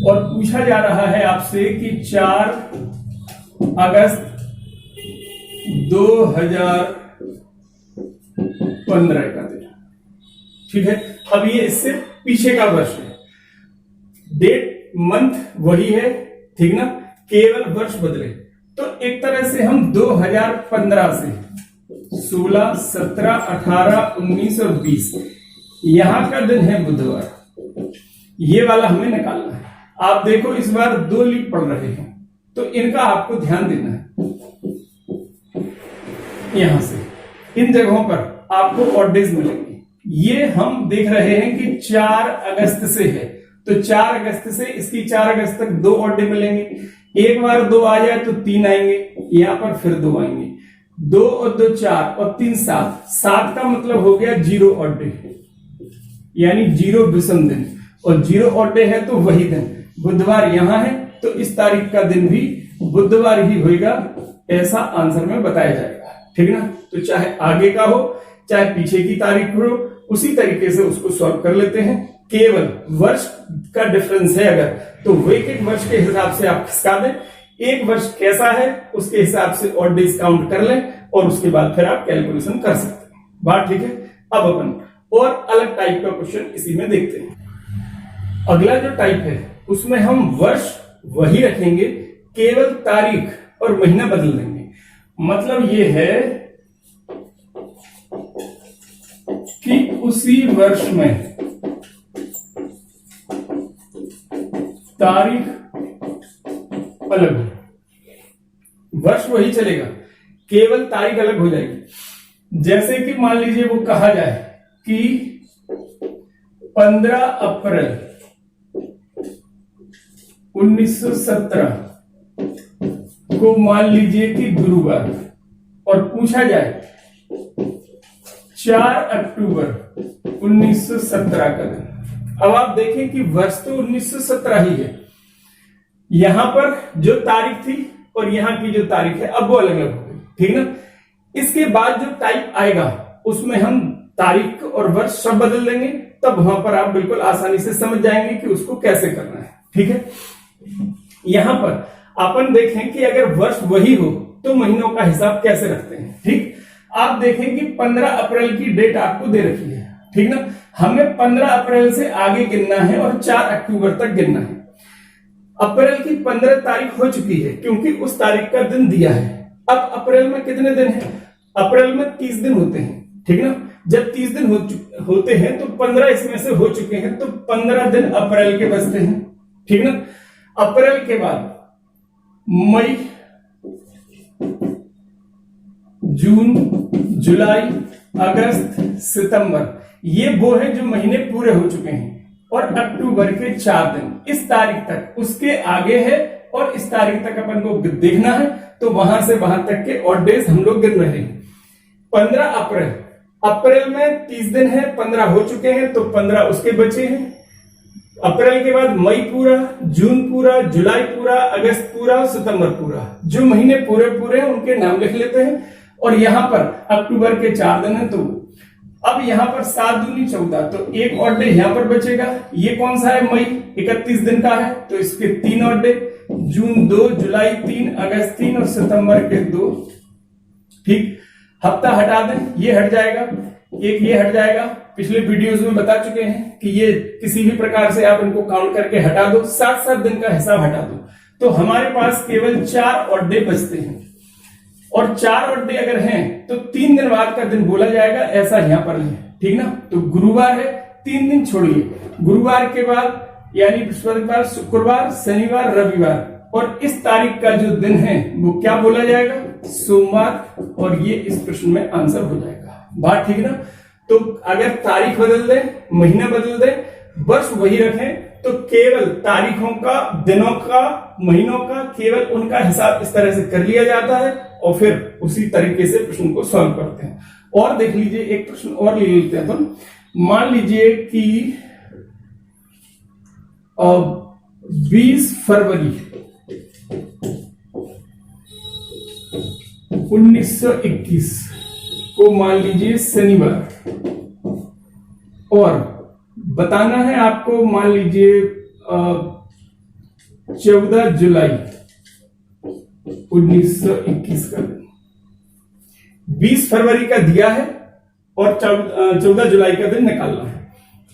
और पूछा जा रहा है आपसे कि 4 अगस्त 2015 का दिन। ठीक है। अब ये इससे पीछे का वर्ष है, डेट मंथ वही है। ठीक ना। केवल वर्ष बदले। तो एक तरह से हम 2015 से 16, 17, 18, 19 और 20 यहां का दिन है बुधवार। ये वाला हमें निकालना है। आप देखो इस बार 2 लीप पड़ रहे हैं, तो इनका आपको ध्यान देना है। यहां से इन जगहों पर आपको ऑड डेज मिलेंगे। ये हम देख रहे हैं कि 4 अगस्त से है, तो 4 अगस्त से इसकी 4 अगस्त तक 2 ऑड डे मिलेंगे। एक बार 2 आ जाए तो 3 आएंगे, यहां पर फिर 2 आएंगे। 2 और 2 4 और 3 7, 7 का मतलब हो गया 0 ऑड डे, यानी 0 विषम दिन, और 0 ऑड डे है तो वही दिन बुधवार यहां है, तो इस तारीख का दिन भी बुधवार ही होगा, ऐसा आंसर में बताया जाएगा। ठीक ना। तो चाहे आगे का हो चाहे पीछे की तारीख हो, उसी तरीके से उसको सॉल्व कर लेते हैं। केवल वर्ष का डिफरेंस है अगर, तो वो एक वर्ष के हिसाब से आप खिसका दें। एक वर्ष कैसा है उसके हिसाब से ऑड डेज काउंट कर लें, और उसके बाद फिर आप कैलकुलेशन कर सकते हैं। बात ठीक है। अब अपन और अलग टाइप का क्वेश्चन इसी में देखते हैं। अगला जो टाइप है उसमें हम वर्ष वही रखेंगे, केवल तारीख और महीना बदल देंगे। मतलब ये है कि उसी वर्ष में तारीख अलग हो, वर्ष वही चलेगा, केवल तारीख अलग हो जाएगी। जैसे कि मान लीजिए वो कहा जाए कि 15 अप्रैल 1917 को मान लीजिए कि गुरुवार, और पूछा जाए 4 अक्टूबर 1917 का दिन। अब आप देखें कि वर्ष तो 1917 ही है, यहां पर जो तारीख थी और यहां की जो तारीख है अब वो अलग अलग हो गई। ठीक ना। इसके बाद जो टाइप आएगा उसमें हम तारीख और वर्ष सब बदल देंगे, तब वहां पर आप बिल्कुल आसानी से समझ जाएंगे कि उसको कैसे करना है। ठीक है। यहां पर अपन देखें कि अगर वर्ष वही हो तो महीनों का हिसाब कैसे रखते हैं। ठीक। आप देखें कि 15 अप्रैल की डेट आपको दे रखी है। ठीक ना। हमें 15 अप्रैल से आगे गिनना है और 4 अक्टूबर तक गिनना है। अप्रैल की 15 तारीख हो चुकी है क्योंकि उस तारीख का दिन दिया है। अब अप्रैल में कितने दिन हैं? अप्रैल में 30 दिन होते हैं। ठीक ना। जब 30 दिन होते हैं तो 15 इसमें से हो चुके हैं, तो 15 दिन अप्रैल के बचते हैं। ठीक ना। अप्रैल के बाद मई, जून, जुलाई, अगस्त, सितंबर, ये वो है जो महीने पूरे हो चुके हैं, और अक्टूबर के 4 दिन इस तारीख तक, उसके आगे है और इस तारीख तक अपन को देखना है, तो वहां से वहां तक के ऑड डेज हम लोग गिन रहे हैं। 15 अप्रैल, अप्रैल में 30 दिन है, 15 हो चुके हैं तो 15 उसके बचे हैं। अप्रैल के बाद मई पूरा, जून पूरा, जुलाई पूरा, अगस्त पूरा, सितंबर पूरा, जो महीने पूरे पूरे हैं उनके नाम लिख लेते हैं। और यहां पर अक्टूबर के 4 दिन है, तो अब यहां पर 7 दूनी 14, तो एक ऑड डे यहां पर बचेगा। ये कौन सा है? मई 31 दिन का है, तो इसके 3 ऑड डे, जून 2, जुलाई 3, अगस्त 3 और सितंबर के 2। ठीक। हफ्ता हटा दें, ये हट जाएगा, एक ये हट जाएगा। पिछले वीडियोस में बता चुके हैं कि ये किसी भी प्रकार से आप इनको काउंट करके हटा दो, 7-7 दिन का हिसाब हटा दो, तो हमारे पास केवल 4 ऑड डे बचते हैं। और 4 ऑड डे अगर हैं तो 3 दिन बाद का दिन बोला जाएगा, ऐसा यहां पर है। ठीक ना। तो गुरुवार है, 3 दिन छोड़िए, गुरुवार के बाद यानी बृहस्पतिवार, शुक्रवार, शनिवार, रविवार, और इस तारीख का जो दिन है वो क्या बोला जाएगा? सोमवार। और ये इस प्रश्न में आंसर हो जाएगा। बात ठीक ना। तो अगर तारीख बदल दे, महीना बदल दे, वर्ष वही रखें, तो केवल तारीखों का, दिनों का, महीनों का, केवल उनका हिसाब इस तरह से कर लिया जाता है, और फिर उसी तरीके से प्रश्न को सॉल्व करते हैं। और देख लीजिए, एक प्रश्न और ले लेते हैं अपन। मान लीजिए कि 20 फरवरी 1921 को मान लीजिए शनिवार, और बताना है आपको मान लीजिए 14 जुलाई 1921 का दिन। 20 फरवरी का दिया है और 14 जुलाई का दिन निकालना है।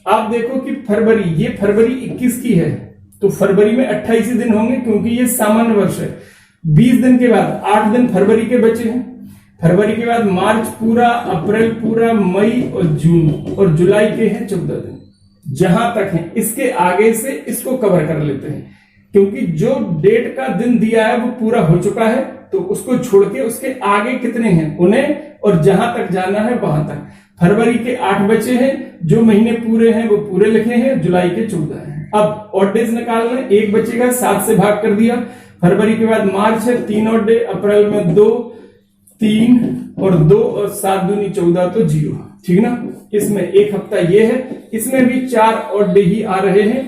आप देखो कि फरवरी, ये फरवरी 21 की है, तो फरवरी में 28 दिन होंगे क्योंकि ये सामान्य वर्ष है। 20 दिन के बाद 8 दिन फरवरी के बचे हैं। फरवरी के बाद मार्च पूरा, अप्रैल पूरा, मई और जून और जुलाई के हैं 14 दिन। जहां तक है इसके आगे से इसको कवर कर लेते हैं, क्योंकि जो डेट का दिन दिया है वो पूरा हो चुका है, तो उसको छोड़ के उसके आगे कितने हैं उन्हें, और जहां तक जाना है वहां तक। फरवरी के 8 बचे हैं, जो महीने पूरे हैं वो पूरे लिखे हैं, जुलाई के 14 हैं। अब ऑड डेज निकालना है, 1 बचेगा, 7 से भाग कर दिया। फरवरी के बाद मार्च है, 3 ऑड डे, अप्रैल में 2, 3 और 2 और 7 दूनी 14 तो 0, ठीक ना। इसमें 1 हफ्ता ये है, इसमें भी 4 ऑड डे ही आ रहे हैं,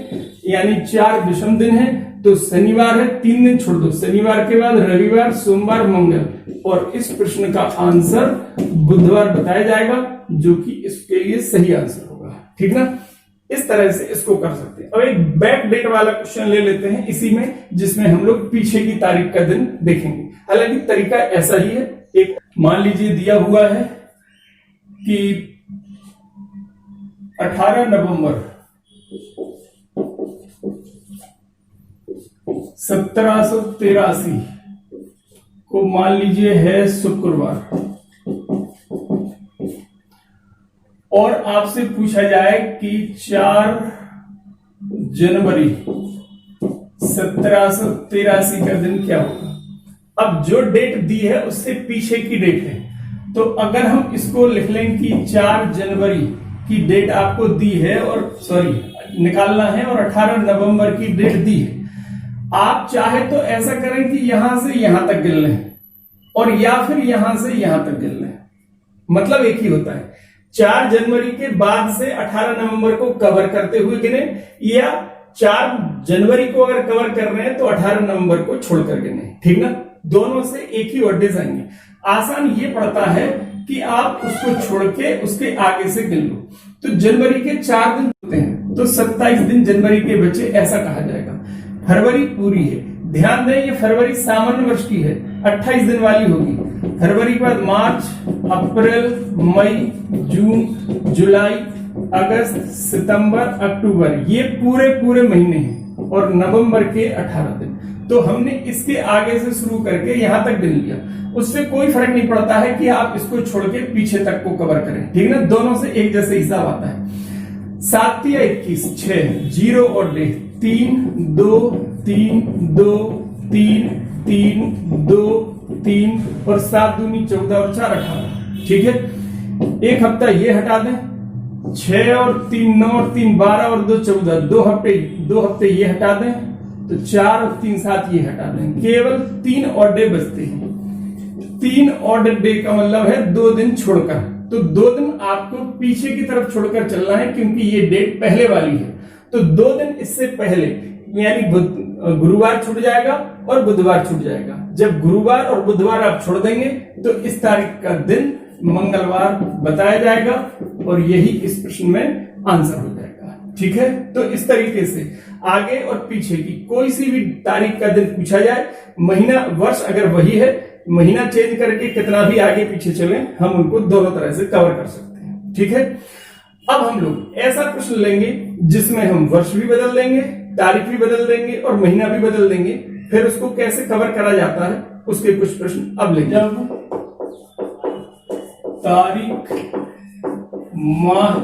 यानी 4 विषम दिन है। तो शनिवार है, 3 दिन छोड़ दो, शनिवार के बाद रविवार, सोमवार, मंगल, और इस प्रश्न का आंसर बुधवार बताया जाएगा, जो कि इसके लिए सही आंसर होगा, ठीक ना। इस तरह से इसको कर सकते हैं। अब एक बैक डेट वाला क्वेश्चन ले लेते हैं इसी में, जिसमें हम लोग पीछे की तारीख का दिन देखेंगे। हालांकि तरीका ऐसा ही है। एक मान लीजिए दिया हुआ है कि 18 नवंबर 1783 को मान लीजिए है शुक्रवार, और आपसे पूछा जाए कि 4 जनवरी 1783 का दिन क्या होगा। अब जो डेट दी है उससे पीछे की डेट है, तो अगर हम इसको लिख लें कि 4 जनवरी की डेट आपको दी है, और निकालना है, और 18 नवंबर की डेट दी है। आप चाहे तो ऐसा करें कि यहां से यहां तक गिन लें, और या फिर यहां से यहां तक गिन लें, मतलब एक ही होता है। 4 जनवरी के बाद से 18 नवंबर को कवर करते हुए गिने, या 4 जनवरी को अगर कवर कर रहे हैं तो 18 नवंबर को छोड़कर गिने, ठीक ना। दोनों से एक ही ऑड डेज आएंगे। आसान ये पड़ता है कि आप उसको छोड़ के उसके आगे से गिन लो। तो जनवरी के 4 दिन होते हैं, तो 27 दिन जनवरी के बचे, ऐसा कहा जाएगा। फरवरी पूरी है, ध्यान दें ये फरवरी सामान्य वर्ष की है, 28 दिन वाली होगी। फरवरी के बाद मार्च, अप्रैल, मई, जून, जुलाई, अगस्त, सितंबर, अक्टूबर, ये पूरे महीने हैं, और नवंबर के 18 दिन। तो हमने इसके आगे से शुरू करके यहां तक गिन लिया। उससे कोई फर्क नहीं पड़ता है कि आप इसको छोड़ के पीछे तक को कवर करें, ठीक ना। दोनों से एक जैसे हिसाब आता है। 7 या 21, 6, 0 और डे, 3, 2, 3, 2, 3, 3, 2, 3 और 7 दूनी 14 और 4 18, ठीक है। 1 हफ्ता ये हटा दें, 6 और 3 9 और 3 12 और 2 14, 2 हफ्ते ये हटा दें, तो 4 और 3 7 ये हटा दें, केवल 3 ऑड डे बचते हैं। 3 ऑड डे का मतलब है 2 दिन छोड़कर, तो 2 दिन आपको पीछे की तरफ छोड़कर चलना है, क्योंकि ये डेट पहले वाली है। तो 2 दिन इससे पहले, यानी गुरुवार छूट जाएगा और बुधवार छूट जाएगा। जब गुरुवार और बुधवार आप छोड़ देंगे तो इस तारीख का दिन मंगलवार बताया जाएगा, और यही इस प्रश्न में आंसर हो जाएगा, ठीक है। तो इस तरीके से आगे और पीछे की कोई सी भी तारीख का दिन पूछा जाए, महीना वर्ष अगर वही है, महीना चेंज करके कितना भी आगे पीछे चले, हम उनको दोनों तरह से कवर कर सकते हैं, ठीक है। अब हम लोग ऐसा प्रश्न लेंगे जिसमें हम वर्ष भी बदल देंगे, तारीख भी बदल देंगे और महीना भी बदल देंगे। फिर उसको कैसे कवर करा जाता है उसके कुछ प्रश्न अब लेंगे। तारीख, माह,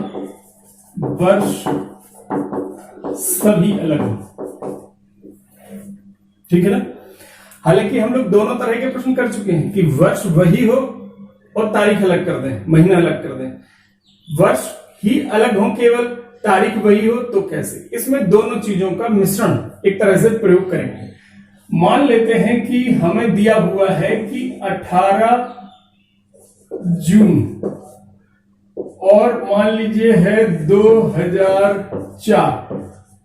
वर्ष सभी अलग हो, ठीक है ना। हालांकि हम लोग दोनों तरह के प्रश्न कर चुके हैं कि वर्ष वही हो और तारीख अलग कर दें, महीना अलग कर दें। वर्ष ही अलग हो केवल, तारीख वही हो तो कैसे। इसमें दोनों चीजों का मिश्रण एक तरह से प्रयोग करेंगे। मान लेते हैं कि हमें दिया हुआ है कि 18 जून और मान लीजिए है 2004,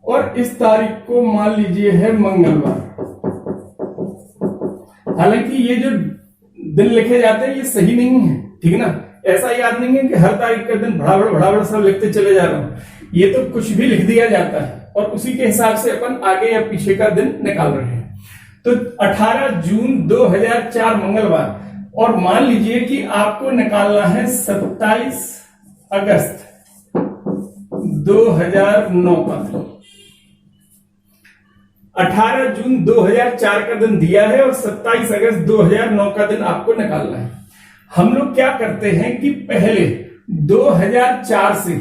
और इस तारीख को मान लीजिए है मंगलवार। हालांकि ये जो दिन लिखे जाते हैं ये सही नहीं है, ठीक ना। ऐसा याद नहीं है कि हर तारीख का दिन भड़ाभड़ सब लिखते चले जा रहा हूं। ये तो कुछ भी लिख दिया जाता है और उसी के हिसाब से अपन आगे या पीछे का दिन निकाल रहे हैं। तो 18 जून 2004 मंगलवार, और मान लीजिए कि आपको निकालना है 27 अगस्त 2009 का दिन। 18 जून 2004 का दिन दिया है और 27 अगस्त 2009 का दिन आपको निकालना है। हम लोग क्या करते हैं कि पहले 2004 से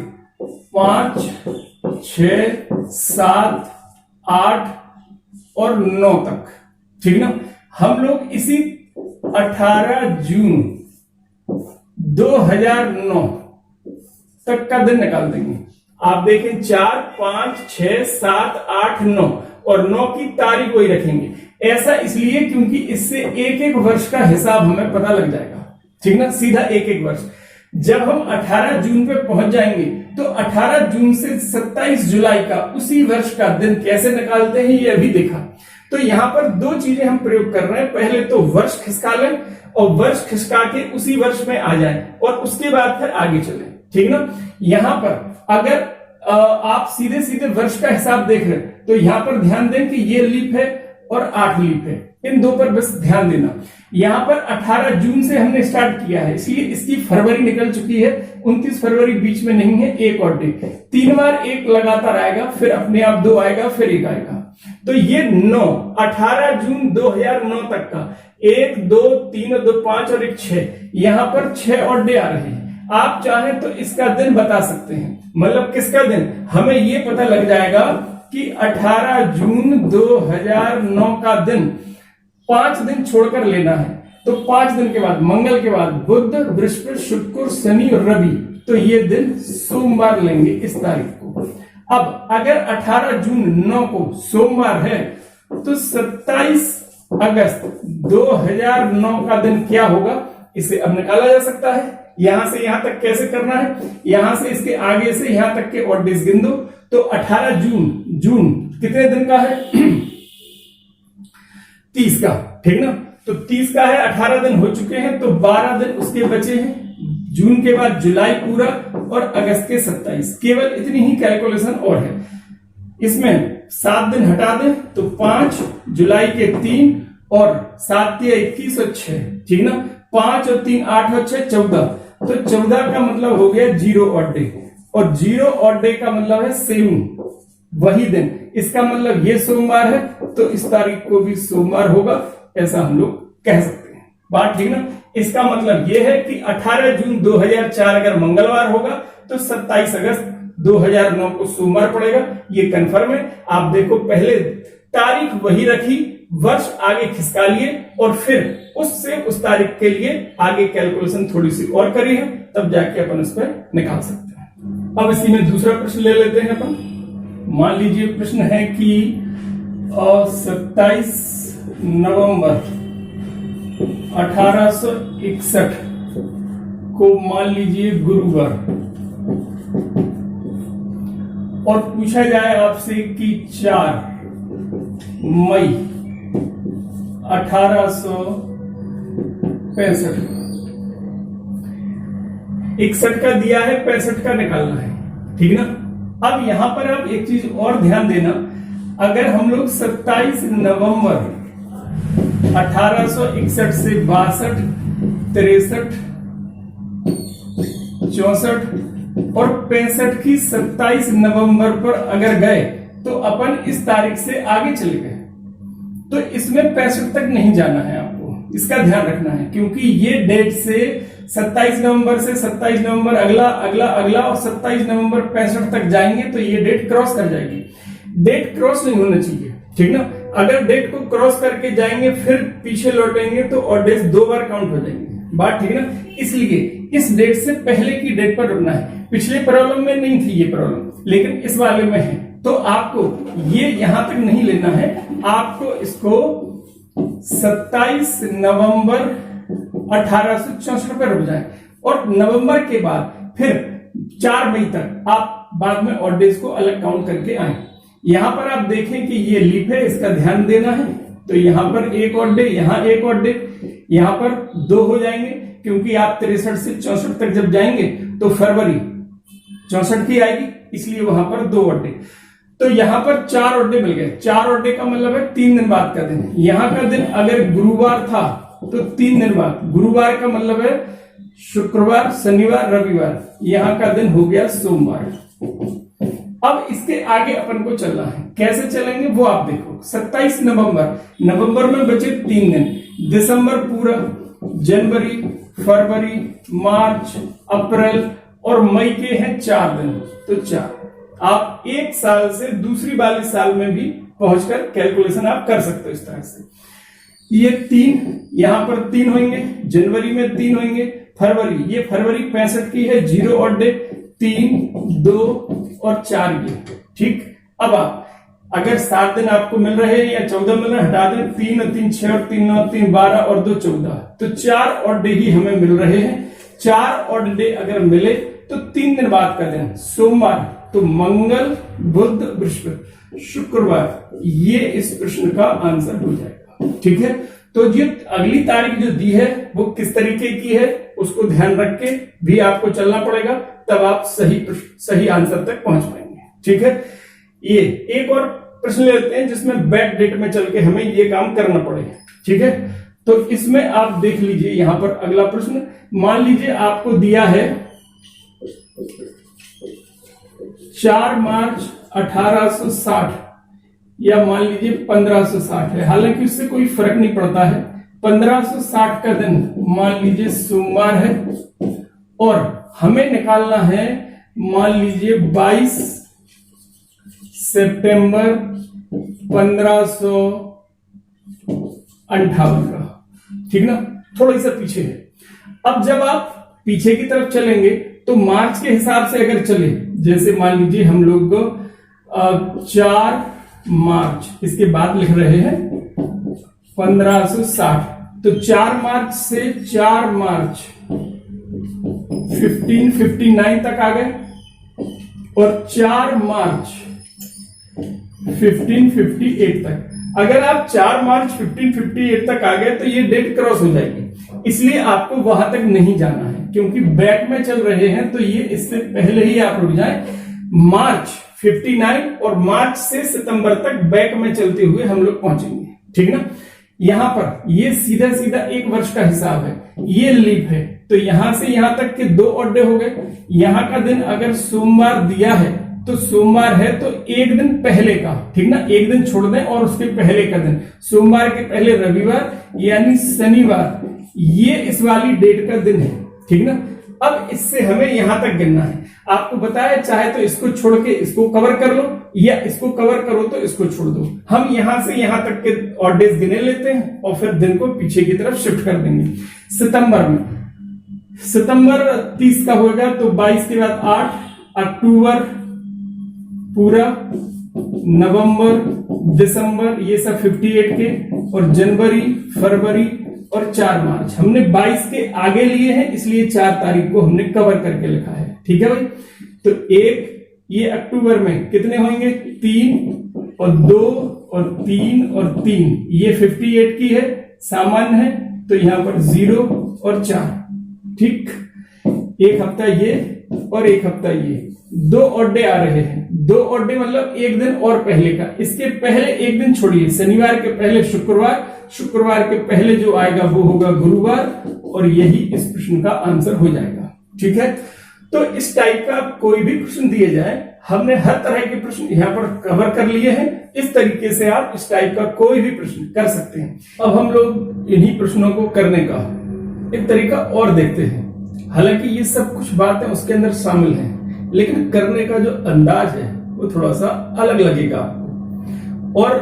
5, 6, 7, 8 और 9 तक, ठीक ना, हम लोग इसी 18 जून 2009 तक का दिन निकाल देंगे। आप देखें 4, 5, 6, 7, 8, 9 और 9 की तारीख वही रखेंगे। ऐसा इसलिए क्योंकि इससे एक एक वर्ष का हिसाब हमें पता लग जाएगा, ठीक ना, सीधा एक एक वर्ष। जब हम 18 जून पे पहुंच जाएंगे तो 18 जून से 27 जुलाई का उसी वर्ष का दिन कैसे निकालते हैं ये अभी देखा। तो यहां पर दो चीजें हम प्रयोग कर रहे हैं, पहले तो वर्ष खिसका लें और वर्ष खिसका के उसी वर्ष में आ जाए और उसके बाद फिर आगे चले, ठीक ना। यहां पर अगर आप सीधे सीधे वर्ष का हिसाब देख रहे हैं तो यहां पर ध्यान दें कि ये लीप है और 8 लीप है, इन दो पर बस ध्यान देना। यहां पर 18 जून से हमने स्टार्ट किया है, इसलिए इसकी फरवरी निकल चुकी है, 29 फरवरी बीच में नहीं है, एक और डे, 3 बार एक लगातार आएगा, फिर अपने आप 2 आएगा, फिर 1 आएगा। तो ये 9, 18 जून 2009 तक का 1, 2, 3, 2, 5 और 1, 6, यहां पर 6 और डे आ रहे हैं। आप चाहें तो इसका दिन बता सकते हैं, मतलब किसका दिन, हमें ये पता लग जाएगा कि 18 जून 2009 का दिन 5 दिन छोड़कर लेना है। तो 5 दिन के बाद, मंगल के बाद बुध, बृहस्पति, शुक्र, शनि और रवि, तो ये दिन सोमवार लेंगे इस तारीख को। अब अगर 18 जून 9 को सोमवार है तो 27 अगस्त 2009 का दिन क्या होगा, इसे अब निकाला जा सकता है। यहां से यहां तक कैसे करना है, यहां से इसके आगे से यहां तक के और डेज गिन दो। तो 18 जून कितने दिन का है 30 का, ठीक ना। तो 30 का है, 18 दिन हो चुके हैं, तो 12 दिन उसके बचे हैं। जून के बाद जुलाई पूरा और अगस्त के 27, केवल इतनी ही कैलकुलेशन और है। इसमें 7 दिन हटा दें तो 5, जुलाई के 3 और 7 के 21 और 6, ठीक ना। 5 और 3 8 और 6 14, तो 14 का मतलब हो गया 0 ऑड डे, और 0 ऑड डे का मतलब है सेम वही दिन। इसका मतलब ये सोमवार है तो इस तारीख को भी सोमवार होगा, ऐसा हम लोग कह सकते हैं। बात ठीक ना। इसका मतलब ये है कि 18 जून 2004 अगर मंगलवार होगा तो 27 अगस्त 2009 को सोमवार पड़ेगा, ये कंफर्म है। आप देखो पहले तारीख वही रखी, वर्ष आगे खिसका लिए और फिर उससे उस तारीख के लिए आगे कैलकुलेशन थोड़ी सी और करी है, तब जाके अपन उस पर निकाल सकते हैं। अब इसी में दूसरा प्रश्न ले लेते हैं अपन। मान लीजिए प्रश्न है कि 27 नवंबर 1861 को मान लीजिए गुरुवार, और पूछा जाए आपसे कि 4 मई 1865, 61 का दिया है, 65 का निकालना है, ठीक ना। अब यहां पर आप एक चीज और ध्यान देना, अगर हम लोग 27 नवंबर 1861 से 62, 63, 64 और 65 की 27 नवंबर पर अगर गए तो अपन इस तारीख से आगे चले गए, तो इसमें 65 तक नहीं जाना है आपको, इसका ध्यान रखना है, क्योंकि ये डेट से 27 नवंबर से 27 नवंबर अगला अगला अगला और 27 नवंबर 65 तक जाएंगे तो ये डेट क्रॉस कर जाएगी। डेट क्रॉस नहीं होना चाहिए, ठीक ना। अगर डेट को क्रॉस करके जाएंगे फिर पीछे लौटेंगे तो और डेट 2 बार काउंट हो जाएंगे, बात ठीक ना। इसलिए इस डेट से पहले की डेट पर रुकना है। पिछले प्रॉब्लम में नहीं थी ये प्रॉब्लम, लेकिन इस वाले में है, तो आपको ये यहां तक नहीं लेना है, आपको इसको 27 नवंबर 1864 पर रुक जाए और नवंबर के बाद फिर 4 मई तक आप बाद में ऑड डेज को अलग काउंट करके आए। यहां पर आप देखें कि ये लीप है, इसका ध्यान देना है, तो यहां पर एक ऑड डे, यहां एक ऑड डे, यहां पर 2 हो जाएंगे, क्योंकि आप 63 से 64 तक जब जाएंगे तो फरवरी 64 की आएगी, इसलिए वहां पर 2 ऑड डे। तो यहां पर 4 ऑड डे मिल गए। 4 ऑड डे का मतलब है 3 दिन बाद का दिन। यहां का दिन अगर गुरुवार था तो 3 दिन बाद, गुरुवार का मतलब है शुक्रवार, शनिवार, रविवार, यहां का दिन हो गया सोमवार। अब इसके आगे अपन को चलना है, कैसे चलेंगे वो आप देखो। 27 नवंबर में बचे 3 दिन, दिसंबर पूरा, जनवरी, फरवरी, मार्च, अप्रैल और मई के हैं 4 दिन, तो 4। आप एक साल से दूसरी वाले साल में भी पहुंचकर कैलकुलेशन आप कर सकते हो इस तरह से। ये 3 यहां पर 3 होंगे, जनवरी में 3 होंगे, फरवरी, ये फरवरी 65 की है, 0 और डे 3, 2 और 4 ये, ठीक। अब आप अगर 7 दिन आपको मिल रहे हैं या 14 मिल रहे हैं, हटा दें, 3 और 3 6 और 3 9 3 12 और 2 14, तो 4 और डे ही हमें मिल रहे हैं। 4 और डे अगर मिले तो 3 दिन बाद का दिन सोमवार, तो मंगल, बुध, बृहस्पति, शुक्रवार, ये इस प्रश्न का आंसर हो जाएगा, ठीक है। तो जो अगली तारीख जो दी है वो किस तरीके की है उसको ध्यान रख के भी आपको चलना पड़ेगा, तब आप सही आंसर तक पहुंच पाएंगे, ठीक है। ये एक और प्रश्न लेते हैं जिसमें बैक डेट में चल के हमें ये काम करना पड़ेगा, ठीक है। तो इसमें आप देख लीजिए, यहां पर अगला प्रश्न, मान लीजिए आपको दिया है 4 मार्च 1860 या मान लीजिए 1560 है, हालांकि उससे कोई फर्क नहीं पड़ता है। 1560 का दिन मान लीजिए सोमवार है और हमें निकालना है मान लीजिए 22 सितंबर 1558 का, ठीक ना, थोड़ा सा पीछे है। अब जब आप पीछे की तरफ चलेंगे तो मार्च के हिसाब से अगर चले, जैसे मान लीजिए हम लोग 4 मार्च, इसके बाद लिख रहे हैं 1560, तो 4 मार्च से 4 मार्च 1559 तक आ गए और 4 मार्च 1558 तक। अगर आप 4 मार्च 1558 तक आ गए तो ये डेट क्रॉस हो जाएगी, इसलिए आपको वहां तक नहीं जाना है, क्योंकि बैक में चल रहे हैं तो ये इससे पहले ही आप रुक जाएं। मार्च 59 और मार्च से सितंबर तक बैक में चलते हुए हम लोग पहुंचेंगे, ठीक ना। यहां पर ये सीधा सीधा 1 वर्ष का हिसाब है, ये लीप है, तो यहां से यहां तक के 2 और डे हो गए। यहां का दिन अगर सोमवार दिया है तो सोमवार है तो 1 दिन पहले का, ठीक ना, 1 दिन छोड़ दें और उसके पहले का दिन, सोमवार के पहले रविवार यानी शनिवार, ये इस वाली डेट का दिन है, ठीक ना। अब इससे हमें यहां तक गिनना है। आपको बताया चाहे तो इसको छोड़ के इसको कवर कर लो या इसको कवर करो तो इसको छोड़ दो। हम यहां से यहां तक के और डेज गिने लेते हैं और फिर दिन को पीछे की तरफ शिफ्ट कर देंगे। सितंबर में, सितंबर 30 का होगा तो 22 के बाद 8, अक्टूबर पूरा, नवंबर, दिसंबर, ये सब 58 के, और जनवरी, फरवरी और 4 मार्च हमने 22 के आगे लिए हैं, इसलिए 4 तारीख को हमने कवर करके लिखा है, ठीक है भाई। तो 1 ये अक्टूबर में कितने होंगे, 3 और 2 और 3 और 3, ये 58 की है, सामान्य है, तो यहां पर 0 और 4, ठीक। 1 हफ्ता ये और 1 हफ्ता ये, 2 और डे आ रहे हैं, 2 और डे मतलब 1 दिन और पहले का। इसके पहले 1 दिन छोड़िए, शनिवार के पहले शुक्रवार, शुक्रवार के पहले जो आएगा वो होगा गुरुवार, और यही इस प्रश्न का आंसर हो जाएगा, ठीक है। तो इस टाइप का कोई भी प्रश्न दिए जाए, हमने हर तरह के प्रश्न यहाँ पर कवर कर लिए हैं। इस तरीके से आप इस टाइप का कोई भी प्रश्न कर सकते हैं। अब हम लोग इन्हीं प्रश्नों को करने का एक तरीका और देखते हैं। हालांकि ये सब कुछ बातें उसके अंदर शामिल हैं, लेकिन करने का जो अंदाज है वो थोड़ा सा अलग लगेगा आपको, और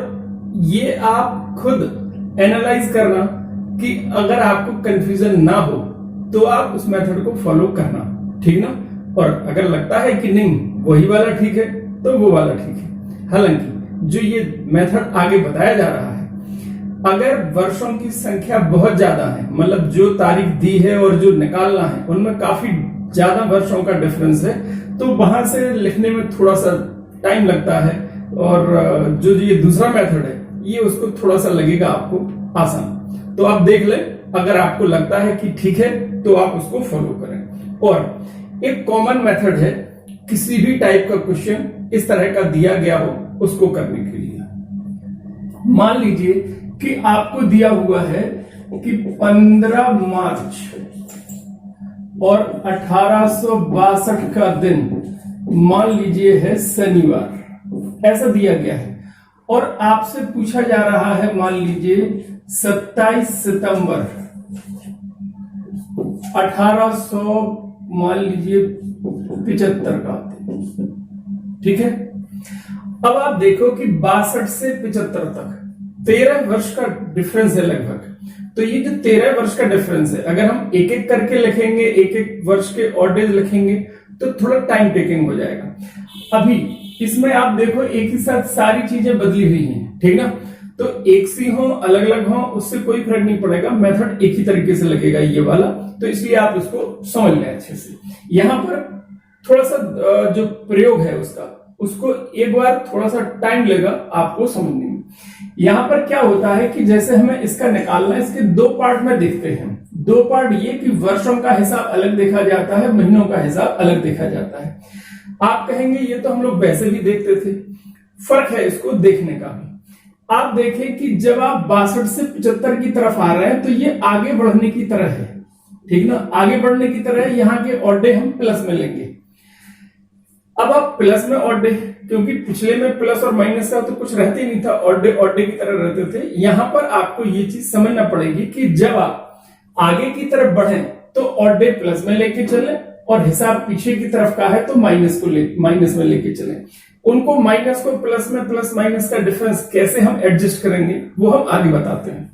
ये आप खुद एनालाइज करना कि अगर आपको कंफ्यूजन ना हो तो आप उस मेथड को फॉलो करना, ठीक ना। और अगर लगता है कि नहीं वही वाला ठीक है तो वो वाला ठीक है। हालांकि जो ये मेथड आगे बताया जा रहा है, अगर वर्षों की संख्या बहुत ज्यादा है, मतलब जो तारीख दी है और जो निकालना है उनमें काफी ज्यादा वर्षों का डिफरेंस है, तो वहां से लिखने में थोड़ा सा टाइम लगता है, और जो ये दूसरा मेथड है ये उसको थोड़ा सा लगेगा आपको आसान। तो आप देख लें, अगर आपको लगता है कि ठीक है तो आप उसको फॉलो करें। और एक कॉमन मेथड है, किसी भी टाइप का क्वेश्चन इस तरह का दिया गया हो उसको करने के लिए। मान लीजिए कि आपको दिया हुआ है कि 15 मार्च और 1862 का दिन मान लीजिए है शनिवार, ऐसा दिया गया है, और आपसे पूछा जा रहा है मान लीजिए 27 सितंबर 1800 मान लीजिए 75 का, ठीक है। अब आप देखो कि 62 से 75 तक 13 वर्ष का डिफरेंस है लगभग। तो ये जो 13 वर्ष का डिफरेंस है, अगर हम एक एक करके लिखेंगे, एक एक वर्ष के ऑड डेज लिखेंगे तो थोड़ा टाइम टेकिंग हो जाएगा। अभी इसमें आप देखो एक ही साथ सारी चीजें बदली हुई हैं, ठीक ना। तो एक सी हो अलग अलग हो उससे कोई फर्क नहीं पड़ेगा, मेथड एक ही तरीके से लगेगा ये वाला। तो इसलिए आप इसको समझ लें अच्छे से। यहां पर थोड़ा सा जो प्रयोग है उसको एक बार थोड़ा सा टाइम लगेगा आपको समझने में। यहां पर क्या होता है कि जैसे हमें इसका निकालना है, इसके दो पार्ट में देखते हैं। दो पार्ट ये कि वर्षों का हिसाब अलग देखा जाता है, महीनों का हिसाब अलग देखा जाता है। आप कहेंगे ये तो हम लोग वैसे भी देखते थे, फर्क है इसको देखने का भी। आप देखें कि जब आप 62 से 75 की तरफ आ रहे हैं तो ये आगे बढ़ने की तरह है, ठीक ना, आगे बढ़ने की तरह है। यहाँ के ऑड डे हम प्लस में लेंगे। अब आप प्लस में ऑड डे, क्योंकि पिछले में प्लस और माइनस का तो कुछ रहते ही नहीं था, ऑड डे की तरह रहते थे। यहां पर आपको ये चीज समझना पड़ेगी कि जब आप आगे की तरफ बढ़े तो ऑड डे प्लस में लेके चले, और हिसाब पीछे की तरफ का है तो माइनस में लेके चले। उनको माइनस को प्लस में, प्लस माइनस का डिफरेंस कैसे हम एडजस्ट करेंगे वो हम आगे बताते हैं।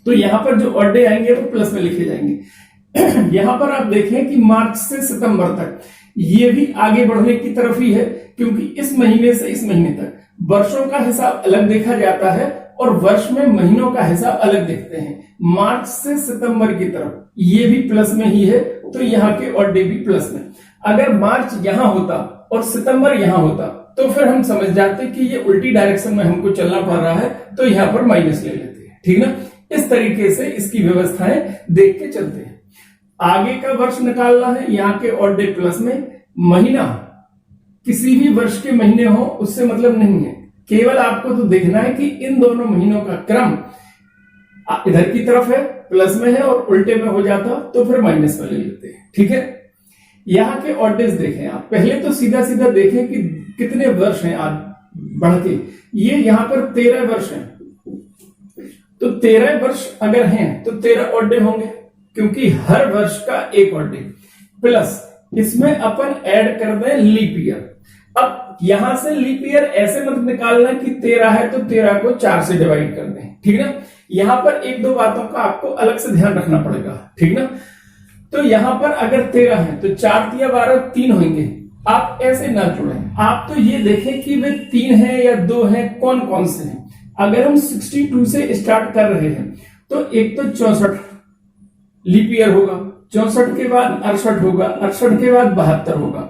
तो यहां पर जो ऑड डे आएंगे वो प्लस में लिखे जाएंगे। यहां पर आप देखें कि मार्च से सितंबर तक ये भी आगे बढ़ने की तरफ ही है, क्योंकि इस महीने से इस महीने तक वर्षों का हिसाब अलग देखा जाता है और वर्ष में महीनों का हिसाब अलग देखते हैं। मार्च से सितंबर की तरफ ये भी प्लस में ही है, तो यहाँ के ऑड डे भी प्लस में। अगर मार्च यहां होता और सितंबर यहां होता तो फिर हम समझ जाते कि ये उल्टी डायरेक्शन में हमको चलना पड़ रहा है, तो यहां पर माइनस ले लेते हैं, ठीक ना। इस तरीके से इसकी व्यवस्थाएं देख के चलते हैं। आगे का वर्ष निकालना है, यहाँ के ऑड डे प्लस में। महीना किसी भी वर्ष के महीने हो उससे मतलब नहीं है, केवल आपको तो देखना है कि इन दोनों महीनों का क्रम इधर की तरफ है, प्लस में है, और उल्टे में हो जाता तो फिर माइनस में ले लेते हैं, ठीक है। यहाँ के ऑड डेज देखें आप, पहले तो सीधा सीधा देखें कि कितने वर्ष हैं आज बढ़ के। ये यहाँ पर 13 वर्ष हैं, तो 13 वर्ष अगर हैं तो 13 ऑड डे होंगे, क्योंकि हर वर्ष का एक ऑड डे, प्लस इसमें अपन ऐड कर दें लीप ईयर। अब यहां से लीप ईयर ऐसे मत निकालना कि 13 है तो 13 को 4 से डिवाइड कर दें, ठीक ना। यहां पर एक दो बातों का आपको अलग से ध्यान रखना पड़ेगा, ठीक ना। तो यहां पर अगर 13 है तो 4 तिया 12 3 होंगे। आप ऐसे ना जुड़ें, आप तो ये देखें कि वे 3 है या 2 है, कौन कौन से हैं। अगर हम 62 से स्टार्ट कर रहे हैं तो एक तो 64 लीप ईयर होगा, 64 के बाद 68 होगा, 68 के बाद 72 होगा।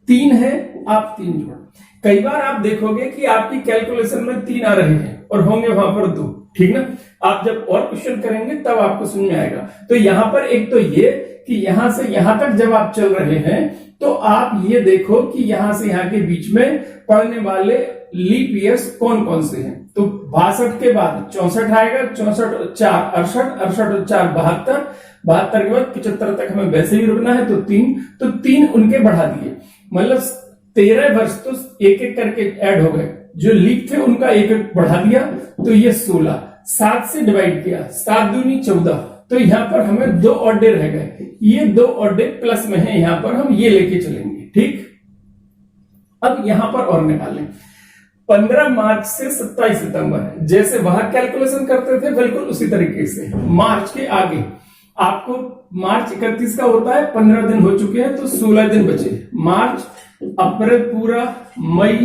3 है, आप 3 जोड़। कई बार आप देखोगे कि आपकी कैलकुलेशन में 3 आ रहे हैं और होंगे वहां पर 2, ठीक ना। आप जब और क्वेश्चन करेंगे तब आपको समझ में आएगा। तो यहां पर एक तो ये कि यहां से यहां तक जब आप चल रहे हैं तो आप ये देखो कि यहां से यहां के बीच में पड़ने वाले लीप ईयर्स कौन कौन से हैं। तो 62 के बाद 64 आएगा, 64 और 4 68, 68 और 4 72, 72 के बाद 75 तक हमें वैसे ही रुकना है, तो 3 उनके बढ़ा दिए। मतलब 13 वर्ष तो एक एक करके ऐड हो गए, जो लीप थे उनका एक एक बढ़ा दिया, तो ये 16। 7 से डिवाइड किया, 7 दूनी 14, तो यहां पर हमें 2 ऑड डे रह गए। ये 2 ऑड डे प्लस में है, यहां पर हम ये लेके चलेंगे, ठीक। अब यहां पर और निकालें 15 मार्च से 27 सितंबर, जैसे वहां कैलकुलेशन करते थे बिल्कुल उसी तरीके से। मार्च के आगे आपको मार्च 31 का होता है, 15 दिन हो चुके हैं तो 16 दिन बचे। मार्च, अप्रैल पूरा, मई,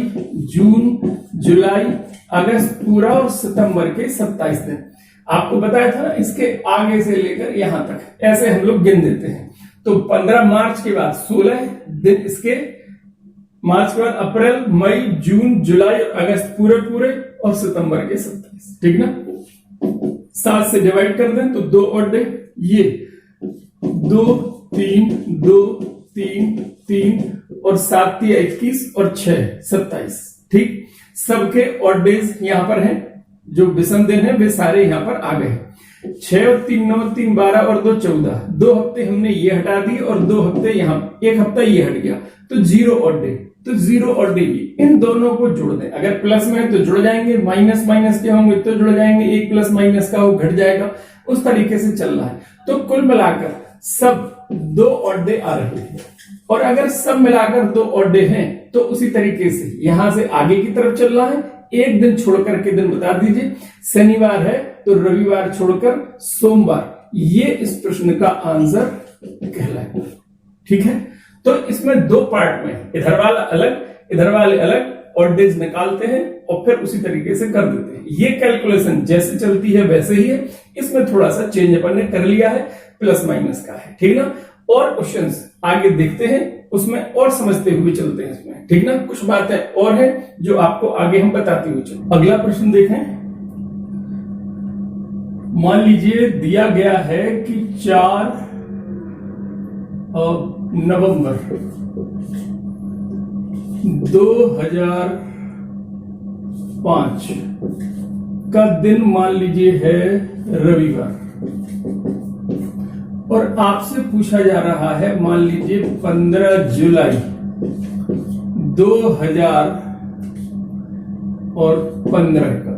जून, जुलाई, अगस्त पूरा और सितंबर के 27 दिन। आपको बताया था ना, इसके आगे से लेकर यहां तक ऐसे हम लोग गिन देते हैं। तो 15 मार्च के बाद 16 दिन इसके, मार्च के बाद अप्रैल, मई, जून, जुलाई और अगस्त पूरे और सितंबर के 27, ठीक ना। 7 से डिवाइड कर दें तो 2 ऑड डे, ये 2 3 2 3 3 और 7 3 21 और 6 27, ठीक। सबके ऑड डेज यहां पर हैं, जो विषम दिन है वे सारे यहां पर आ गए। 6 और 3 9, 3 12 और 2 14, 2 हफ्ते हमने ये हटा दिए और 2 हफ्ते यहां, 1 हफ्ता ये हट गया, तो 0 ऑड डे। तो 0 ऑड डे, इन दोनों को जोड़ दें। अगर प्लस में है तो जुड़ जाएंगे, माइनस माइनस के होंगे तो जुड़ जाएंगे, 1 प्लस माइनस का वो घट जाएगा। उस तरीके से चल रहा है। तो कुल मिलाकर सब 2 ऑड डे आ रहे हैं, और अगर सब मिलाकर 2 ऑड डे हैं तो उसी तरीके से यहां से आगे की तरफ चलना है। एक दिन छोड़ करके दिन बता दीजिए, शनिवार है तो रविवार छोड़कर सोमवार, ये इस प्रश्न का आंसर कहलाएगा। ठीक है, तो इसमें 2 पार्ट में, इधर वाला अलग इधर वाले अलग ऑड डेज निकालते हैं और फिर उसी तरीके से कर देते हैं। ये कैलकुलेशन जैसे चलती है वैसे ही है, इसमें थोड़ा सा चेंज अपन ने कर लिया है, प्लस माइनस का है। ठीक ना, और क्वेश्चंस आगे देखते हैं, उसमें और समझते हुए चलते हैं इसमें। ठीक ना, कुछ बातें और है जो आपको आगे हम बताते हुए चलते। अगला प्रश्न देखें, मान लीजिए दिया गया है कि 4 नवंबर 2005 का दिन मान लीजिए है रविवार, और आपसे पूछा जा रहा है मान लीजिए 15 जुलाई 2015 का।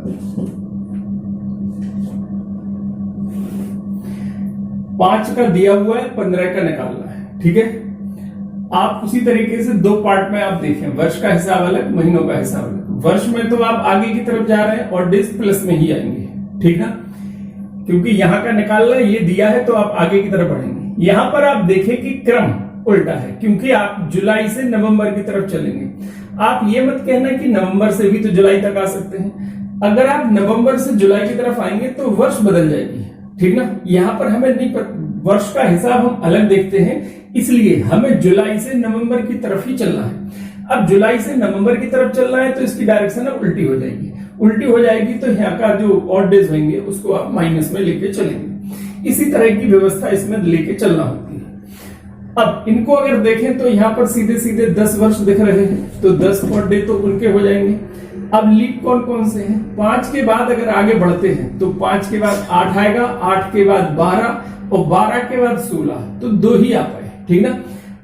5 का दिया हुआ है, 15 का निकालना है। ठीक है, आप उसी तरीके से 2 पार्ट में आप देखें, वर्ष का हिसाब अलग, महीनों का हिसाब अलग। वर्ष में तो आप आगे की तरफ जा रहे हैं और डेज प्लस में ही आएंगे। ठीक ना, क्योंकि यहां का निकालना ये दिया है तो आप आगे की तरफ बढ़ेंगे। यहां पर आप देखें कि क्रम उल्टा है, क्योंकि आप जुलाई से नवंबर की तरफ चलेंगे। आप ये मत कहना कि नवंबर से भी तो जुलाई तक आ सकते हैं। अगर आप नवंबर से जुलाई की तरफ आएंगे तो वर्ष बदल जाएगी। ठीक ना, यहां पर हमें नहीं, वर्ष का हिसाब हम अलग देखते हैं, इसलिए हमें जुलाई से नवंबर की तरफ ही चलना है। अब जुलाई से नवंबर की तरफ चलना है तो इसकी डायरेक्शन अब उल्टी हो जाएगी। उल्टी हो जाएगी तो यहाँ का जो ऑड डेज होंगे उसको आप माइनस में लेके चलेंगे। इसी तरह की व्यवस्था इसमें लेके चलना होती है। अब इनको अगर देखें तो यहाँ पर सीधे सीधे 10 वर्ष दिख रहे हैं, तो 10 ऑड डे तो उनके हो जाएंगे। अब लीप कौन कौन से हैं? 5 के बाद अगर आगे बढ़ते हैं तो 5 के बाद 8 आएगा, 8 के बाद 12 और 12 के बाद 16, तो 2 ही आ पाए। ठीक ना,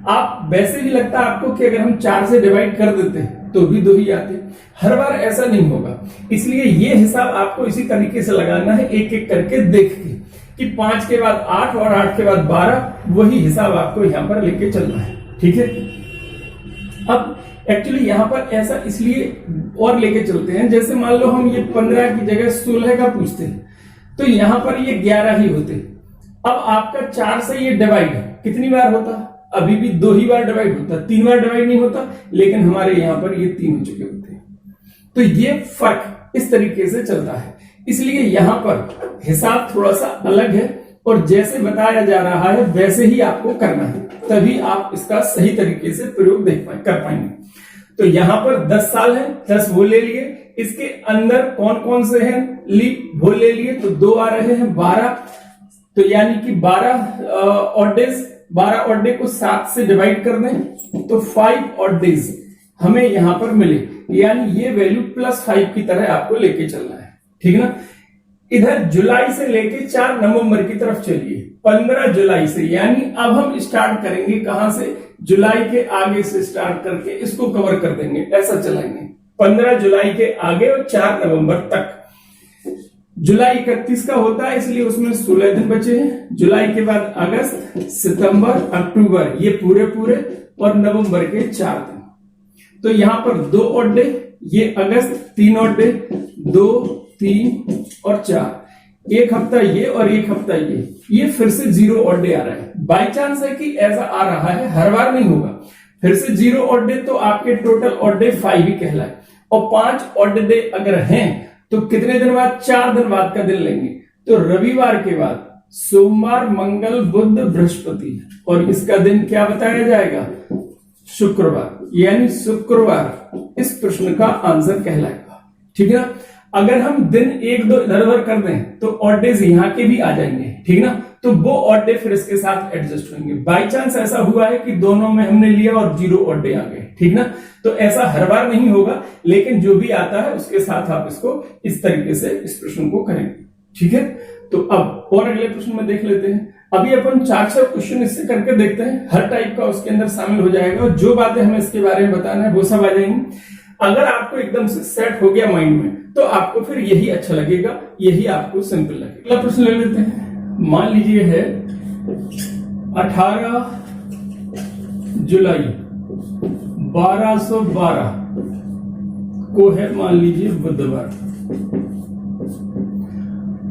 आप वैसे भी लगता है आपको कि अगर हम 4 से डिवाइड कर देते हैं तो भी 2 ही आते। हर बार ऐसा नहीं होगा, इसलिए ये हिसाब आपको इसी तरीके से लगाना है, एक एक करके देख के कि 5 के बाद 8 और 8 के बाद 12, वही हिसाब आपको यहां पर लेके चलना है। ठीक है, अब एक्चुअली यहां पर ऐसा इसलिए और लेके चलते हैं, जैसे मान लो हम ये 15 की जगह 16 का पूछते हैं तो यहां पर ये 11 ही होते। अब आपका 4 से ये डिवाइड कितनी बार होता? अभी भी 2 ही बार डिवाइड होता, 3 बार डिवाइड नहीं होता, लेकिन हमारे यहां पर ये 3 हो चुके होते हैं। तो ये फर्क इस तरीके से चलता है, इसलिए यहां पर हिसाब थोड़ा सा अलग है, और जैसे बताया जा रहा है वैसे ही आपको करना है, तभी आप इसका सही तरीके से प्रयोग कर पाएंगे। तो यहां पर 10 साल है, 10 वो ले लिए, इसके अंदर कौन कौन से हैं? लीप वो ले लिए तो 2 आ रहे हैं, 12, तो यानी कि 12 ऑड डेज, 12 ऑड डे को 7 से डिवाइड कर दें तो 5 ऑड डेज हमें यहां पर मिले, यानी ये वैल्यू +5 की तरह आपको लेके चलना है। ठीक ना, इधर जुलाई से लेके 4 नवंबर की तरफ चलिए, 15 जुलाई से, यानी अब हम स्टार्ट करेंगे कहां से? जुलाई के आगे से स्टार्ट करके इसको कवर कर देंगे, ऐसा चलाएंगे 15 जुलाई के आगे और 4 नवंबर तक। जुलाई 31 का होता है, इसलिए उसमें 16 दिन बचे हैं। जुलाई के बाद अगस्त, सितंबर, अक्टूबर, ये पूरे पूरे, और नवंबर के 4 दिन। तो यहां पर 2 ऑड डे, ये अगस्त, 3 ऑड डे, 2, 3 और 4, एक हफ्ता ये और एक हफ्ता ये फिर से 0 ऑड डे आ रहा है। बाई चांस है कि ऐसा आ रहा है, हर बार नहीं होगा। फिर से 0 ऑड डे, तो आपके टोटल ऑड डे 5 ही कहलाए, और 5 ऑड डे अगर हैं तो कितने दिन बाद? 4 दिन बाद का दिन लेंगे, तो रविवार के बाद सोमवार, मंगल, बुध, बृहस्पति, और इसका दिन क्या बताया जाएगा? शुक्रवार, यानी शुक्रवार इस प्रश्न का आंसर कहलाएगा। ठीक है ना, अगर हम दिन 1-2 इधर उधर कर दें तो ऑड डेज यहां के भी आ जाएंगे। ठीक ना, तो वो ऑड डे फिर इसके साथ एडजस्ट होंगे। बाई चांस ऐसा हुआ है कि दोनों में हमने लिया और 0 ऑड डे आ गए। ठीक ना, तो ऐसा हर बार नहीं होगा, लेकिन जो भी आता है उसके साथ आप इसको इस तरीके से इस प्रश्न को करेंगे। ठीक है, तो अब और अगले प्रश्न में देख लेते हैं। अभी अपन 4-6 क्वेश्चन इससे करके देखते हैं, हर टाइप का उसके अंदर शामिल हो जाएगा, और जो बातें हमें इसके बारे में बताना है वो सब आ जाएंगी। अगर आपको एकदम से सेट हो गया माइंड में, तो आपको फिर यही अच्छा लगेगा, यही आपको सिंपल लगेगा। अगला प्रश्न ले लेते हैं। मान लीजिए है 18 जुलाई 1212 को है मान लीजिए बुधवार,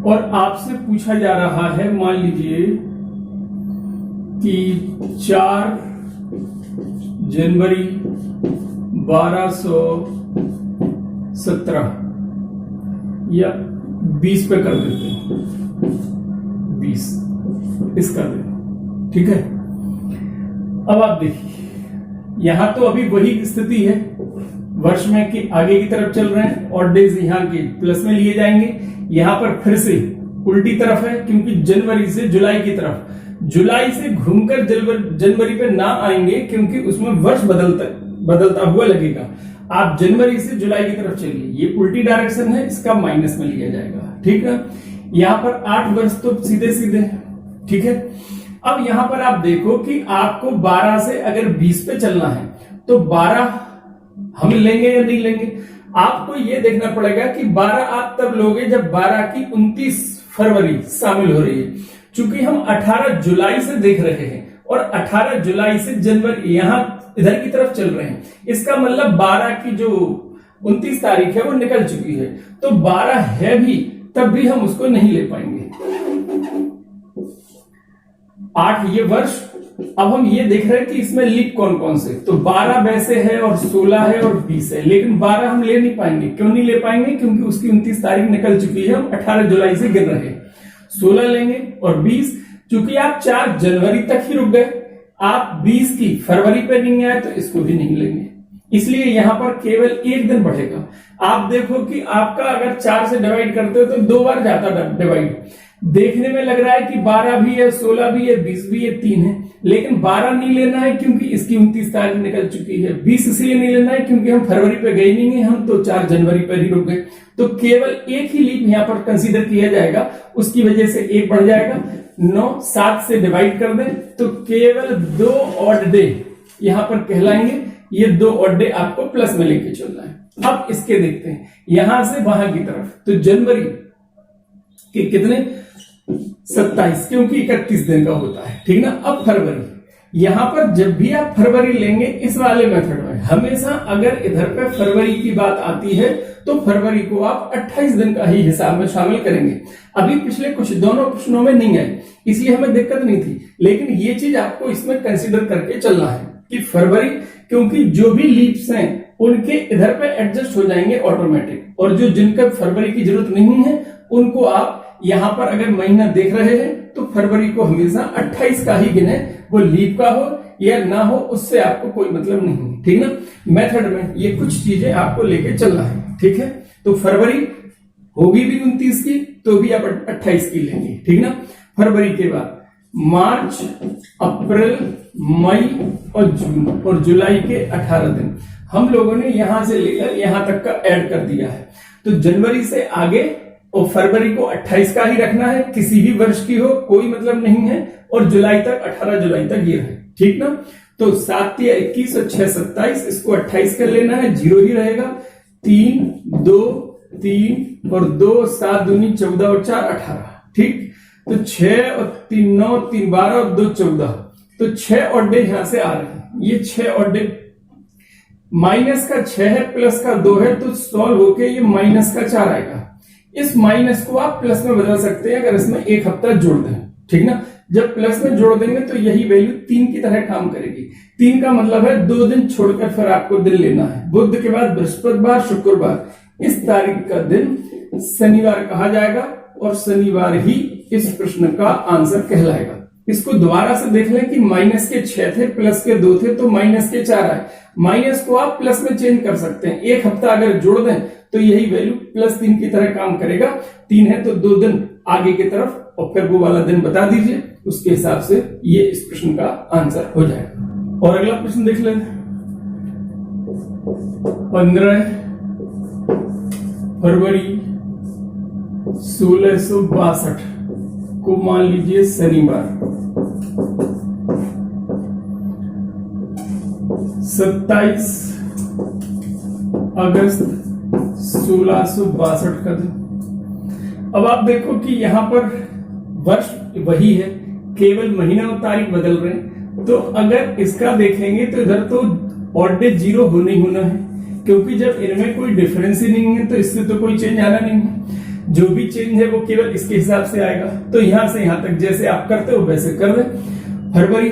और आपसे पूछा जा रहा है मान लीजिए कि 4 जनवरी 1217 या 20 पे कर देते हैं, 20 इसका दे, ठीक है। अब आप देखिए यहां तो अभी वही स्थिति है, वर्ष में कि आगे की तरफ चल रहे हैं और डेज यहां के प्लस में लिए जाएंगे। यहां पर फिर से उल्टी तरफ है, क्योंकि जनवरी से जुलाई की तरफ, जुलाई से घूमकर जनवरी पे ना आएंगे, क्योंकि उसमें वर्ष बदलता हुआ लगेगा। आप जनवरी से जुलाई की तरफ चलिए, ये उल्टी डायरेक्शन है, इसका माइनस में लिया जाएगा, ठीक है। यहां पर 8 वर्ष तो सीधे सीधे, ठीक है। अब यहां पर आप देखो कि आपको 12 से अगर 20 पे चलना है तो 12 हम लेंगे या नहीं लेंगे। आपको यह देखना पड़ेगा कि 12 आप तब लोगे जब 12 की 29 फरवरी शामिल हो रही है। चूंकि हम 18 जुलाई से देख रहे हैं और 18 जुलाई से जनवरी यहां इधर की तरफ चल रहे हैं, इसका मतलब 12 की जो 29 तारीख है वो निकल चुकी है, तो 12 है भी तब भी हम उसको नहीं ले पाएंगे। 8 ये वर्ष, अब हम ये देख रहे हैं कि इसमें लीप कौन कौन से, तो 12 वैसे है और 16 है और 20 है, लेकिन 12 हम ले नहीं पाएंगे। क्यों नहीं ले पाएंगे? क्योंकि उसकी 29 तारीख निकल चुकी है, हम 18 जुलाई से गिन रहे हैं। 16 लेंगे और 20, चूंकि आप 4 जनवरी तक ही रुक गए, आप 20 की फरवरी पे नहीं आए तो इसको भी नहीं लेंगे, इसलिए यहां पर केवल 1 दिन बढ़ेगा। आप देखो कि आपका अगर 4 से डिवाइड करते हो तो 2 बार जाता डिवाइड। देखने में लग रहा है कि 12 भी है, 16 भी है, 20 भी है, 3 है, लेकिन 12 नहीं लेना है क्योंकि इसकी 29 तारीख निकल चुकी है। 20 इसलिए नहीं लेना है क्योंकि हम फरवरी पे गए नहीं है, हम तो 4 जनवरी पर ही रुक गए। तो केवल एक ही लीप यहां पर कंसीडर किया जाएगा, उसकी वजह से 1 बढ़ जाएगा। 9 7 से डिवाइड कर दें तो केवल 2 ऑड डे यहां पर कहलाएंगे। ये 2 ऑड डे आपको प्लस में लेके चलना है। अब इसके देखते हैं यहां से वहां की तरफ, तो जनवरी के कितने 27, क्योंकि 31 दिन का होता है, ठीक ना। अब फरवरी, यहां पर जब भी आप फरवरी लेंगे इस वाले मेथड में, हमेशा अगर इधर पे फरवरी की बात आती है तो फरवरी को आप 28 दिन का ही हिसाब में शामिल करेंगे। अभी पिछले कुछ दोनों प्रश्नों में नहीं आए, इसलिए हमें दिक्कत नहीं थी, लेकिन ये चीज आपको इसमें कंसीडर करके चलना है कि फरवरी, क्योंकि जो भी लीप्स हैं उनके इधर पे एडजस्ट हो जाएंगे ऑटोमेटिक, और जो जिनका फरवरी की जरूरत नहीं है उनको आप यहां पर अगर महीना देख रहे हैं तो फरवरी को हमेशा 28 का ही गिने, वो लीप का हो या ना हो उससे आपको कोई मतलब नहीं है, ठीक ना। मेथड में ये कुछ चीजें आपको लेके चलना है, ठीक है। तो फरवरी होगी भी 29 की तो भी आप 28 की लेंगे, ठीक ना। फरवरी के बाद मार्च, अप्रैल, मई और जून और जुलाई के 18 दिन हम लोगों ने यहां से लेकर यहां तक का ऐड कर दिया है। तो जनवरी से आगे और फरवरी को 28 का ही रखना है, किसी भी वर्ष की हो कोई मतलब नहीं है, और जुलाई तक 18 जुलाई तक ये है, ठीक ना। तो 7 या 21 और 6 27, इसको 28 कर लेना है, 0 ही रहेगा। 3 2 3 और 2 7 दूनी 14 और 4 18, ठीक। तो 6 और 3 9, 3 12 और 2 14, तो 6 ऑड डे यहां से आ रहे हैं। ये 6 ऑड डे, माइनस का 6 है, प्लस का 2 है, तो सॉल्व होके ये माइनस का 4 आएगा। इस माइनस को आप प्लस में बदल सकते हैं अगर इसमें 1 हफ्ता जोड़ दें, ठीक ना। जब प्लस में जोड़ देंगे तो यही वैल्यू 3 की तरह काम करेगी। 3 का मतलब है 2 दिन छोड़कर फिर आपको दिन लेना है। बुध के बाद बृहस्पतिवार, शुक्रवार, इस तारीख का दिन शनिवार कहा जाएगा और शनिवार ही इस प्रश्न का आंसर कहलाएगा। इसको दोबारा से देख लें कि माइनस के 6 थे, प्लस के 2 थे, तो माइनस के 4 आए। माइनस को आप प्लस में चेंज कर सकते हैं। 1 हफ्ता अगर जोड़ दें तो यही वैल्यू +3 की तरह काम करेगा। 3 है तो 2 दिन आगे की तरफ और फिर वो वाला दिन बता दीजिए, उसके हिसाब से ये इस प्रश्न का आंसर हो जाएगा। और अगला प्रश्न देख लें। 15 फरवरी 1662 को मान लीजिए शनिवार, 27 अगस्त 1662 का दिन। अब आप देखो कि यहां पर वर्ष वही है, केवल महीना और तारीख बदल रहे हैं। तो अगर इसका देखेंगे तो इधर तो ऑड डे 0 होना ही होना है, क्योंकि जब इनमें कोई डिफरेंस ही नहीं है तो इससे तो कोई चेंज आना नहीं है। जो भी चेंज है वो केवल इसके हिसाब से आएगा। तो यहां से यहां तक जैसे आप करते हो वैसे कर दे। फरवरी,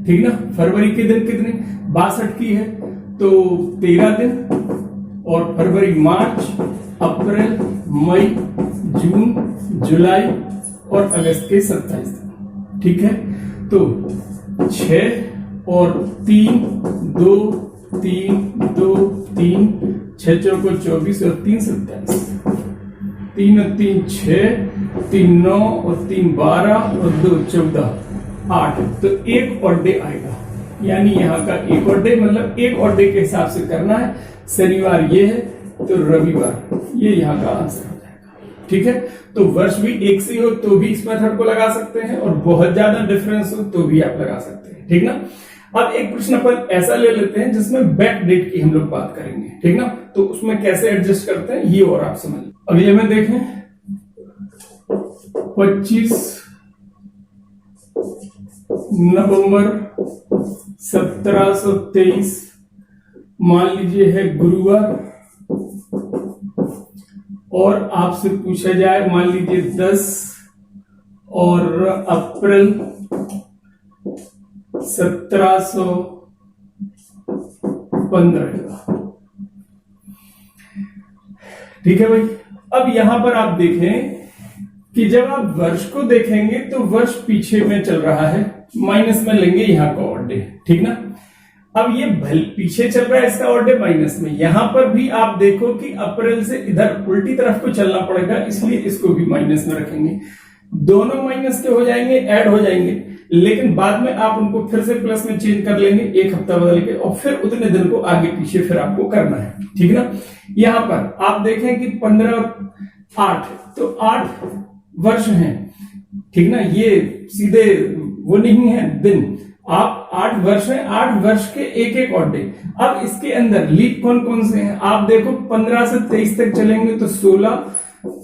ठीक ना, फरवरी के दिन कितने 62 की है तो 13 दिन, और फरवरी, मार्च, अप्रैल, मई, जून, जुलाई और अगस्त के 27 दिन। ठीक है, तो 6 और 3, 2, 3, 2, 3, 6 चौको 24 और 3 27, 3 और 3 6, 3 9 और 3 12 और 2 14, 8। तो एक ऑड डे आएगा, यानी यहाँ का एक ऑड डे, मतलब एक ऑड डे के हिसाब से करना है। शनिवार ये है तो रविवार ये यहाँ का आंसर हो जाएगा। ठीक है, तो वर्ष भी एक से हो तो भी इस मेथड को लगा सकते हैं, और बहुत ज्यादा डिफरेंस हो तो भी आप लगा सकते हैं। ठीक ना। अब एक प्रश्न अपन ऐसा ले लेते हैं जिसमें बैक डेट की हम लोग बात करेंगे। ठीक ना, तो उसमें कैसे एडजस्ट करते हैं ये और आप समझ। अगले में देखें 25 नवंबर 1723, मान लीजिए है गुरुवार, और आपसे पूछा जाए मान लीजिए 10 और अप्रैल 1715। ठीक है भाई। अब यहां पर आप देखें कि जब आप वर्ष को देखेंगे तो वर्ष पीछे में चल रहा है, माइनस में लेंगे यहां का ऑड डे। ठीक ना। अब ये पीछे चल रहा है, इसका ऑड डे माइनस में। यहां पर भी आप देखो कि अप्रैल से इधर उल्टी तरफ को चलना पड़ेगा, इसलिए इसको भी माइनस में रखेंगे। दोनों माइनस के हो जाएंगे, ऐड हो जाएंगे, लेकिन बाद में आप उनको फिर से प्लस में चेंज कर लेंगे एक हफ्ता बदल के, और फिर उतने दिन को आगे पीछे फिर आपको करना है। ठीक ना। यहां पर आप देखें कि 15 और 8, तो 8 वर्ष हैं। ठीक ना, ये सीधे वो नहीं है दिन, आप 8 वर्ष हैं, 8 वर्ष के एक एक ऑड डे। अब इसके अंदर लीप कौन कौन से हैं आप देखो, 15 से 23 तक चलेंगे तो 16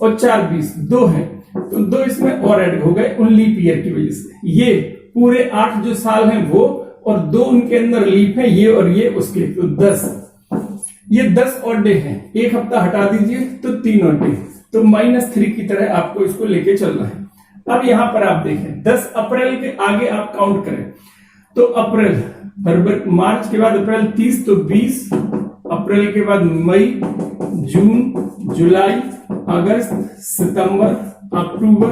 और 4 20, 2 हैं, तो 2 इसमें और ऐड हो गए उन लीप ईयर की वजह से। ये पूरे 8 जो साल हैं वो, और 2 उनके अंदर लीप है, ये और ये उसके, तो 10। ये 10 ऑड डे हैं, एक हफ्ता हटा दीजिए तो 3 ऑड डे, तो -3 की तरह आपको इसको लेके चलना है। अब यहां पर आप देखें 10 अप्रैल के आगे आप काउंट करें तो अप्रैल, फरवरी, मार्च के बाद अप्रैल 30 तो 20, अप्रैल के बाद मई, जून, जुलाई, अगस्त, सितंबर, अक्टूबर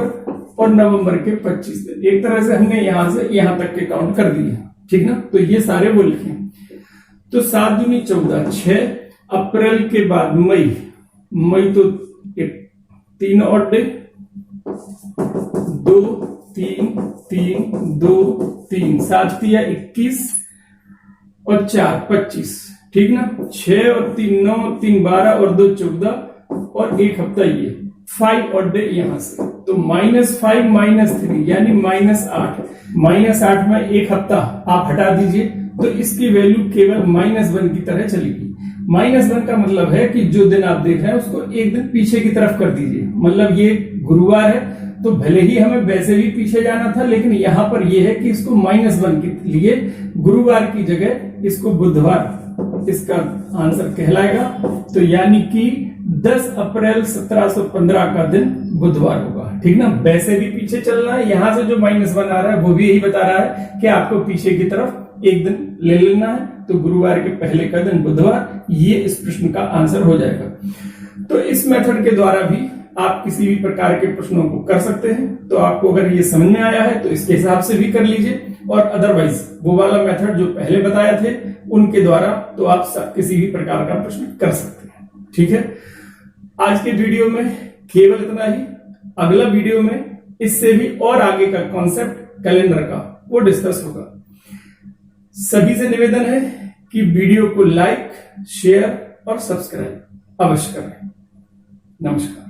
और नवंबर के 25 दिन। एक तरह से हमने यहां से यहां तक के काउंट कर दिए। ठीक ना, तो ये सारे वो लिखे। तो 7 दूनी 14, 6 अप्रैल के बाद मई, मई तो 3 ऑड डे, 2 3 3 2 3, 7 तिया 21 और 4 25। ठीक ना, 6 और 3 9, 3 12 और 2 14 और एक हफ्ता ये 5 ऑड डे यहां से, तो -5 -3 यानी -8। -8 में एक हफ्ता आप हटा दीजिए तो इसकी वैल्यू केवल -1 की तरह चलेगी। -1 का मतलब है कि जो दिन आप देख रहे हैं उसको एक दिन पीछे की तरफ कर दीजिए। मतलब ये गुरुवार है तो भले ही हमें वैसे भी पीछे जाना था, लेकिन यहां पर यह है कि इसको -1 के लिए गुरुवार की जगह इसको बुधवार इसका आंसर कहलाएगा। तो यानी कि 10 अप्रैल 1715 का दिन बुधवार होगा। ठीक ना, वैसे भी पीछे चलना है, यहां से जो -1 आ रहा है वो भी यही बता रहा है कि आपको पीछे की तरफ एक दिन ले लेना है, तो गुरुवार के पहले का दिन बुधवार, ये इस प्रश्न का आंसर हो जाएगा। तो इस मेथड के द्वारा भी आप किसी भी प्रकार के प्रश्नों को कर सकते हैं। तो आपको अगर ये समझ में आया है तो इसके हिसाब से भी कर लीजिए, और अदरवाइज वो वाला मेथड जो पहले बताया थे उनके द्वारा तो आप किसी भी प्रकार का प्रश्न कर सकते हैं। ठीक है, आज के वीडियो में केवल इतना ही। अगला वीडियो में इससे भी और आगे का कॉन्सेप्ट कैलेंडर का वो डिस्कस होगा। सभी से निवेदन है कि वीडियो को लाइक, शेयर और सब्सक्राइब अवश्य करें। नमस्कार।